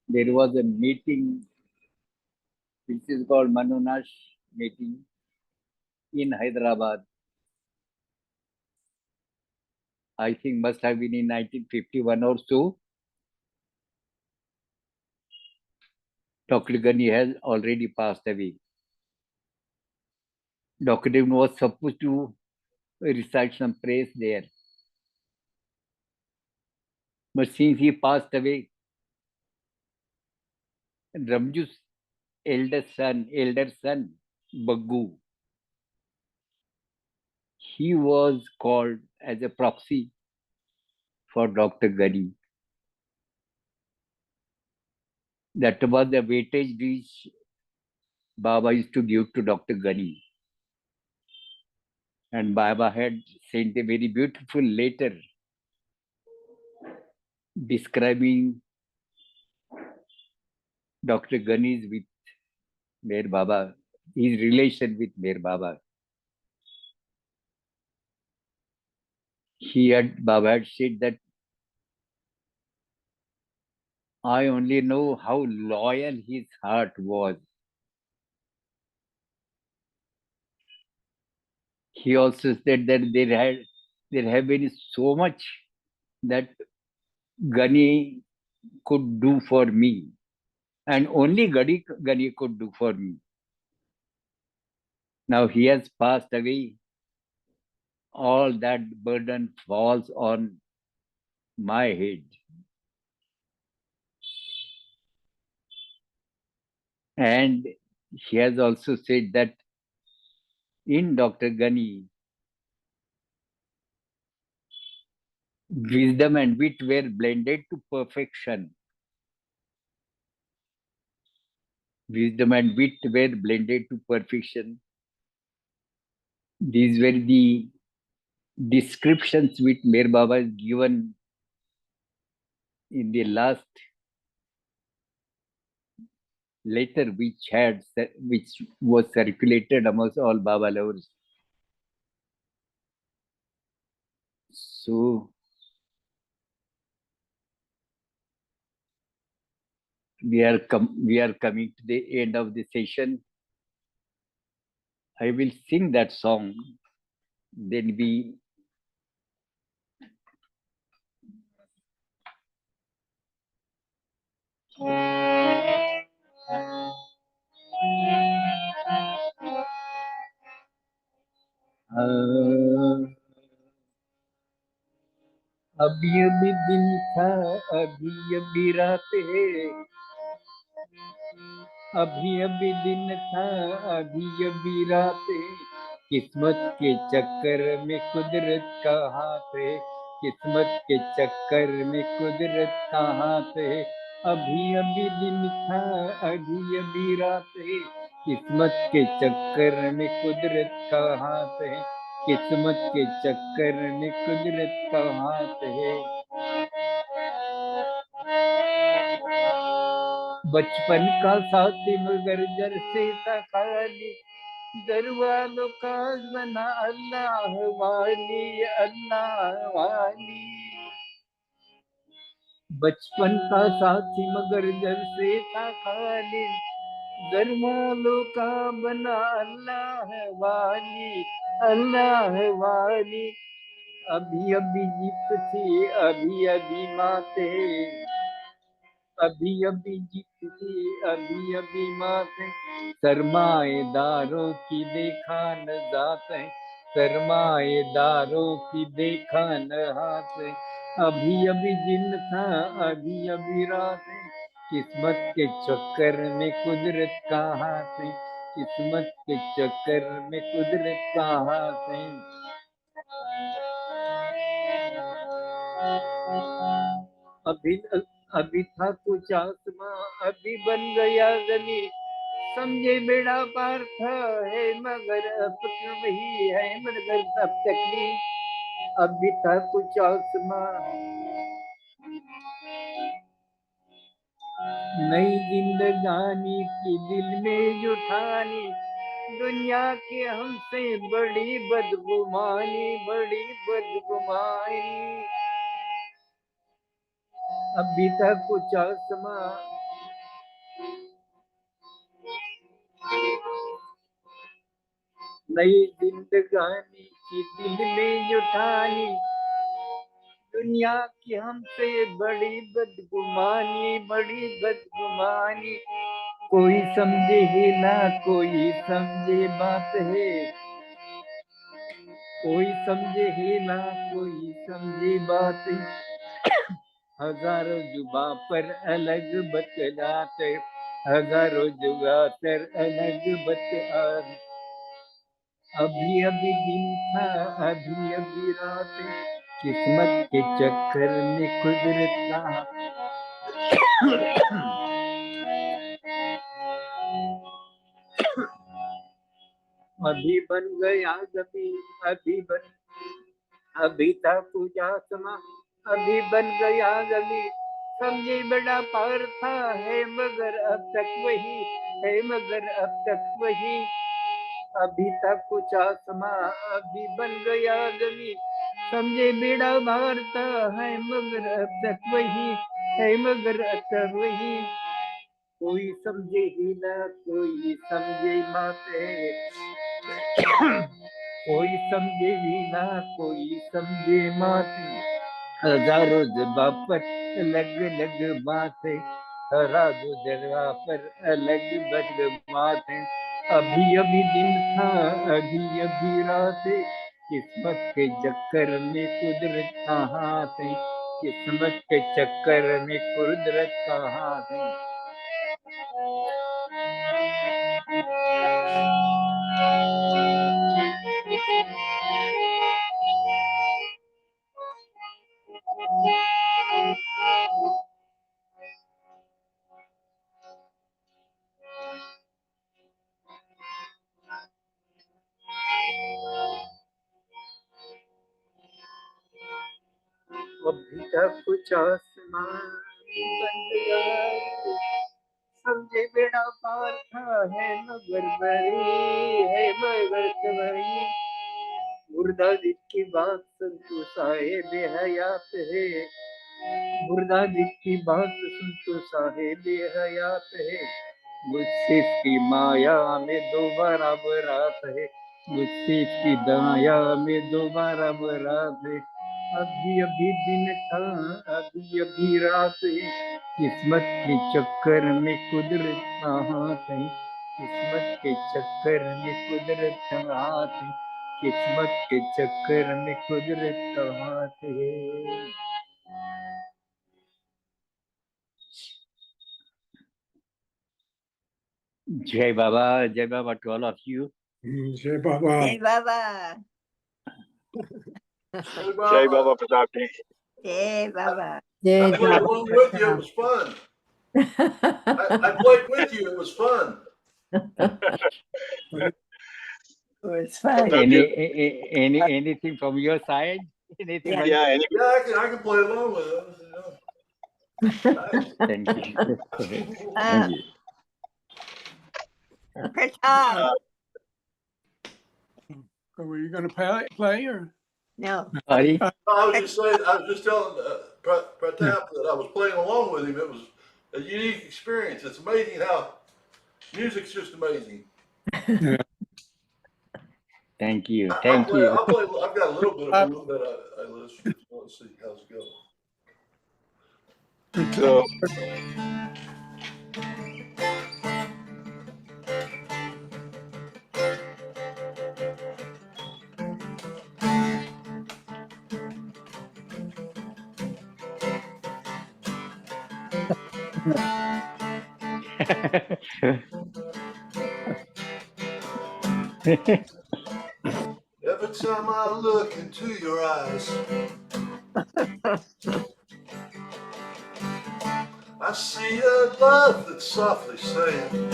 there was a meeting which is called Manonash meeting in Hyderabad. I think must have been in 1951 or so. Dr. Ghani has already passed away. Dr. Devin was supposed to recite some praise there. But since he passed away, Ramju's elder son, Baggu, he was called as a proxy for Dr. Ghani. That was the weightage which Baba used to give to Dr. Ghani. And Baba had sent a very beautiful letter describing Dr. Ghani's with Mehr Baba, his relation with Mehr Baba. Baba had said that I only know how loyal his heart was. He also said that there have been so much that Ghani could do for me, and only Ghani could do for me. Now he has passed away. All that burden falls on my head. And he has also said that in Dr. Ghani, wisdom and wit were blended to perfection. Wisdom and wit were blended to perfection. These were the descriptions which Mehr Baba has given in the last letter which was circulated amongst all Baba lovers. So we are coming to the end of the session. I will sing that song. Then we अभी अभी दिन था, अभी अभी रात है, अभी अभी दिन था, अभी अभी रात है, किस्मत के चक्कर में कुदरत का हाथ है, किस्मत के चक्कर में कुदरत का हाथ है, अभी अभी दिन था, अभी अभी रात है, किस्मत के चक्कर में कुदरत का हाथ है, किस्मत के चक्कर में कुदरत का हाथ है। बचपन का साथी मगर घर से था खाली, घर वालों का बना अल्लाह वाली, अल्लाह वाली। बचपन का साथी मगर घर से था खाली, घर वालों का बना अल्लाह वाली, अल्लाह वाली। अभी अभी जीत थी, अभी अभी माते, अभी अभी जीत थी, अभी अभी माते, सरमाएदारों की देखा न जात है, सरमाएदारों की देखा न हाथ है, अभी अभी दिन था, अभी अभी रात है, किस्मत के चक्कर में कुदरत का हाथ है, किस्मत के चक्कर में कुदरत का हाथ है। अभी था कुछ आसमां, अभी बन गया जमी, समझे बेड़ा पार था है मगर अब तक वही है, मगर अब तक भी। अभी था कुछ आसमां, नई जिंदगानी की दिल में जो ठानी, दुनिया के हमसे बड़ी बदगुमानी, बड़ी बदगुमानी। अभी था कुछ आसमां, नई जिंदगानी की दिल में उठानी, दुनिया की हमसे बड़ी बदगुमानी, बड़ी बदगुमानी। कोई समझे ही ना कोई समझे बात है, कोई समझे ही ना कोई समझे बात है। हजारों जुबा पर अलग बतलाते, हजारों जुबा पर अलग बतलाते। अभी अभी दिन था, अभी अभी रात, किस्मत के चक्कर में कुदरत ना। अभी बन गया कभी, अभी था पूजा समा, अभी बन गया कभी। समझे बड़ा पार था है मगर अब तक वही है, मगर अब तक वही। अभी तक कुछ आसमां अभी बन गया गमी, समझे बेड़ा भारता है मगर अब तक वही है, मगर अब तक वही। कोई समझे ही ना कोई समझे माते, कोई समझे ही ना कोई समझे माते। हजारों जगह पर अलग अलग बातें, हजारों जगह पर अलग अलग बातें। अभी अभी दिन था, अभी अभी रात, किस्मत के चक्कर में कुदरत का हाथ है, किस्मत के चक्कर में कुदरत का हाथ है। अभी तक कुछ आसमान बन गया, समझे बेड़ा पार था है मगर बड़ी है, मगर बड़ी। मुर्दा दिल की बात सुन तो साहिब हयात है, मुर्दा दिल की बात सुन तो साहिब हयात है। मुझसे की माया में दोबारा बरात है, मुझसे की दाया में दोबारा बरात है। अभी अभी दिन था, अभी अभी रात है, किस्मत के चक्कर में कुदरत का हाथ है, किस्मत के चक्कर में कुदरत का हाथ है, किस्मत के चक्कर में कुदरत का हाथ है। जय बाबा to all of you. Jai Baba. Jai Baba. Jai Baba Pratap ji. Jai Baba. I played along with you. It was fun. I played with you. It was fun. It's fine. Anything from your side? Anything? Yeah. Yeah, Yeah, I can play along with it. Thank you. Thank you. Pratap. Were you going to play or? No. Sorry. I was just telling Pratap that I was playing along with him. It was a unique experience. It's amazing how music's just amazing. Thank you. I've got a little bit of one that I listen. Let's see how's it go. so Every time I look into your eyes, I see a love that's softly saying,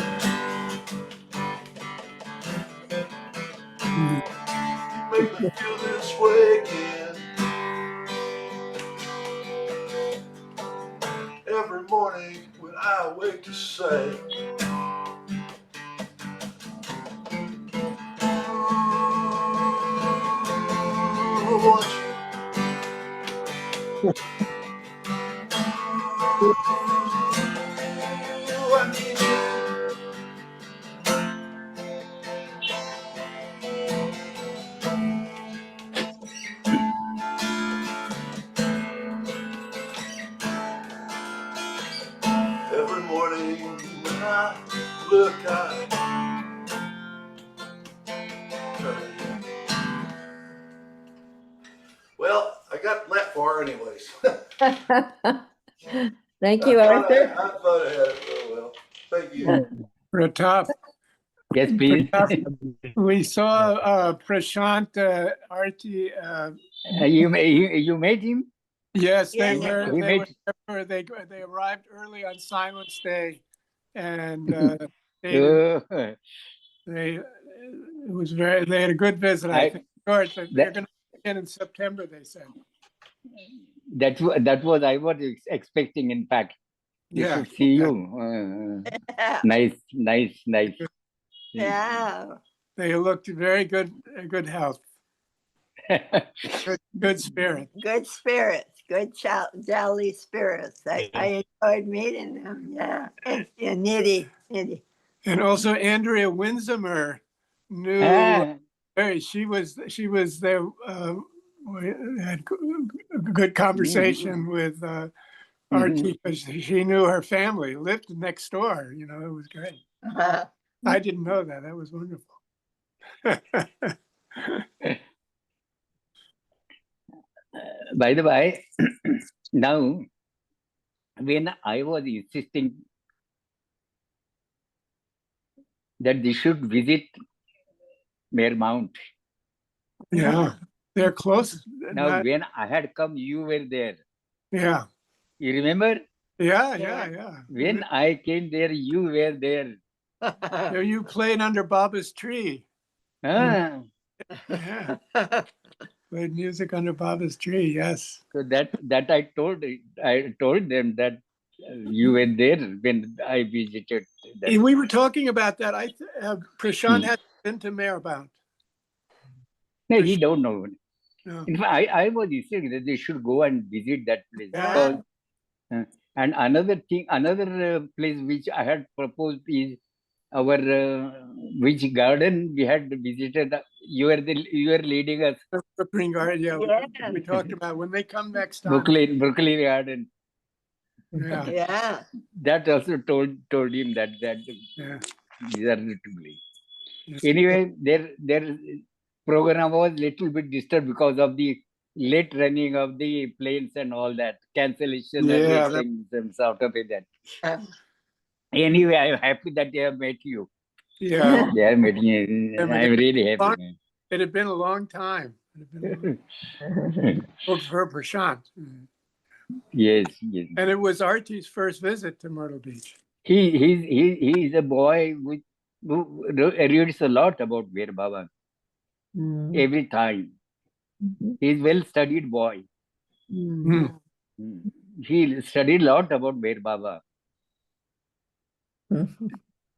make me feel this way again. Every morning when I wake to say, I want you. I need you. when I look Well, I got that far anyways. Thank you, Arthur. I thought I had it real well. Thank you. Pratap, Yes, please. we saw Prashant Arti. You met him? Yes, Yeah, they yeah. were. We They met. were. They arrived early on Silence Day, and they it was very. They had a good visit. I think. George, they're going to begin in September. They said. that was I was expecting. In fact, we Yeah. should see you. Yeah. Nice. Yeah. They looked very good. Good health. Good spirit. Good spirits, good jolly spirits. I enjoyed meeting them. Yeah. And Nitty. And also Andrea Winsemer knew very. She was there. We had a good conversation with Artie because she knew her family lived next door. You know, it was great. I didn't know that. That was wonderful. By the way, now when I was insisting that they should visit Mount. Yeah, they're close. Now, when I had come, you were there. Yeah. You remember? Yeah. When I came there, you were there. There you played under Baba's tree. Ah, Yeah. Played music under Baba's tree. Yes. so that I told them that you were there when I visited. That. We were talking about that. Prashant had been to Maribount. No, he don't know. No. In fact, I was saying that they should go and visit that place. Yeah. Because, and another place which I had proposed is our which garden we had visited. You were leading us. Brooklyn Garden. Yeah. Yeah. We talked about when they come next time. Brooklyn Garden. Yeah. Yeah. That also told him that Yeah. these are the two places. Yes. Anyway, their program was little bit disturbed because of the late running of the planes and all that cancellation. Yeah, Everything some sort of that. Anyway, I'm happy that they have met you. Yeah. They have met you. I'm really happy. It had been a long time. For Prashant. Yes. And it was Artie's first visit to Myrtle Beach. He is a boy who reads a lot about Veer Baba. Every time. He's well-studied boy. He studied a lot about Veer Baba.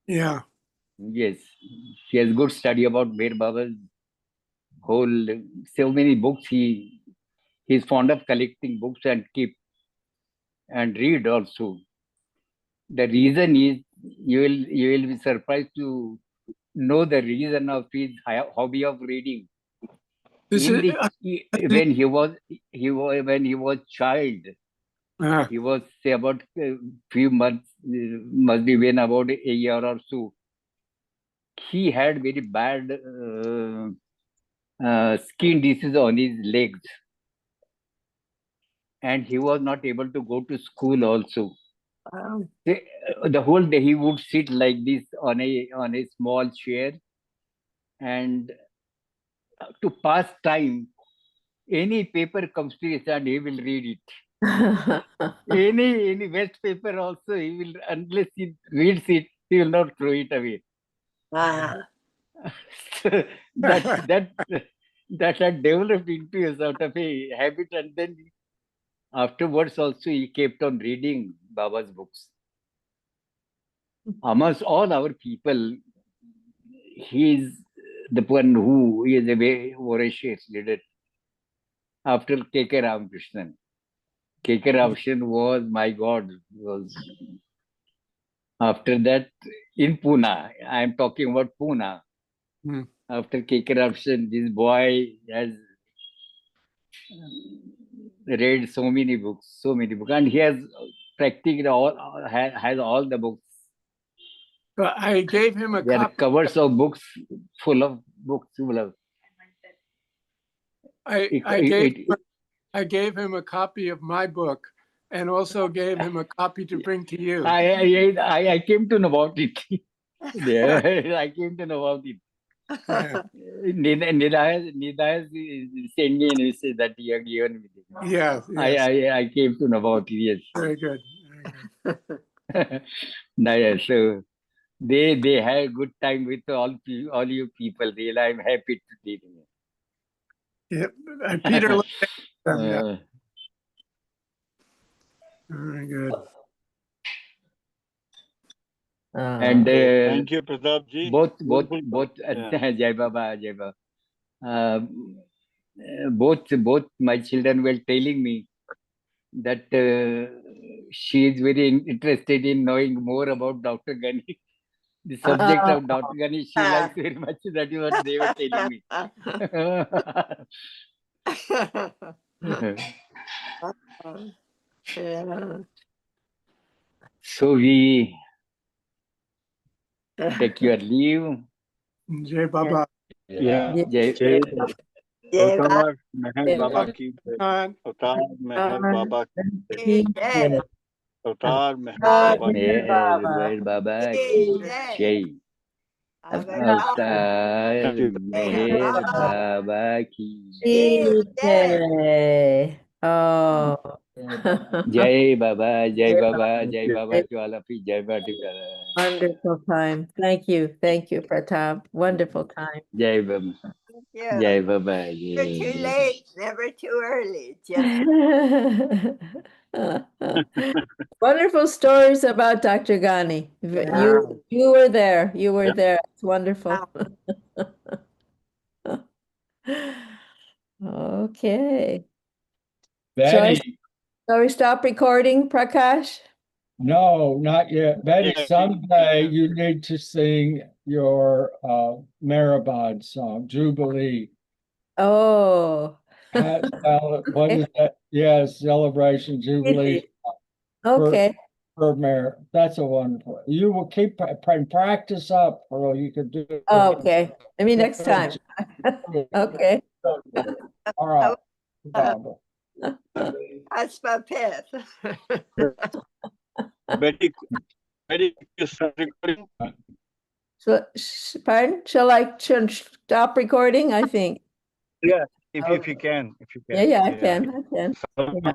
Yeah. Yes. He has good study about Veer Baba's whole, so many books. He's fond of collecting books and keep and read also. The reason is you will be surprised to know the reason of his hobby of reading. When he was child, he was say about a few months, must be when about a year or so. He had very bad skin disease on his legs, and he was not able to go to school also. The whole day he would sit like this on a small chair, and to pass time, any paper comes to his hand, he will read it. any West paper also, he will, unless he reads it, he will not throw it away. So that had developed into a sort of a habit, and then afterwards also he kept on reading Baba's books. Amongst all our people, he is the one who is a very voracious leader. After K.K. Ramakrishnan. K.K. Ramakrishnan was, my God, after that in Pune. I am talking about Pune. After K.K. Ramakrishnan, this boy has read so many books, and he has practically has all the books But I gave him a There are copy. covers of books, full of books. Full of, I gave him a copy of my book, and also gave him a copy to bring to you. I came to know about it. Yeah, I came to know about it. Yeah. Nida has sent me and said that he had given me. Yes, yes. I came to know about it. Yes. Very good. Very good. So they had good time with all you people. Really, I'm happy to see them. Yep. Peter looked at them, yeah. Very good. And Thank you, Pratap ji. both Beautiful. Yeah. Jai Baba, Jai Baba. Both my children were telling me that she is very interested in knowing more about Dr. Gani. The subject of Dr. Gani, she likes very much. That is what they were telling me. Yeah. So we take your leave. Jai Baba. Yeah. Jai, Jai Yeah, Aवतार Mahal Baba Baba. की On. अवतार महल बाबा की yeah. अवतार महल बाबा की Meher Baba Yeah. Jai. Avatar. Thank you. Meher Baba ki Yeah. Oh. Jai Baba, Jai Baba, Thank Jai you. Baba to all of you. Jai Baba to all. Wonderful time. Thank you. Thank you, Pratap. Wonderful time. Jai Baba, Thank you. Jai Baba. Never too Jai. late, never too early. Just Wonderful stories about Dr. Ghani. You were there. You were Yeah. there. It's wonderful. Okay. Betty, Shall we stop recording, Prakash? no, not yet. Betty, Yeah. someday you need to sing your Marabad song, Jubilee. Oh. What is that? Yes, Celebration Jubilee. Okay. That's a wonderful. You will keep practice up, or you could do it. Oh, okay. Maybe next time. Okay. All right. Barbara. that's my pet. Betty, you start recording? So, pardon? Shall I stop recording? I think. Yeah, if you can, Yeah, I can. I can. Yeah.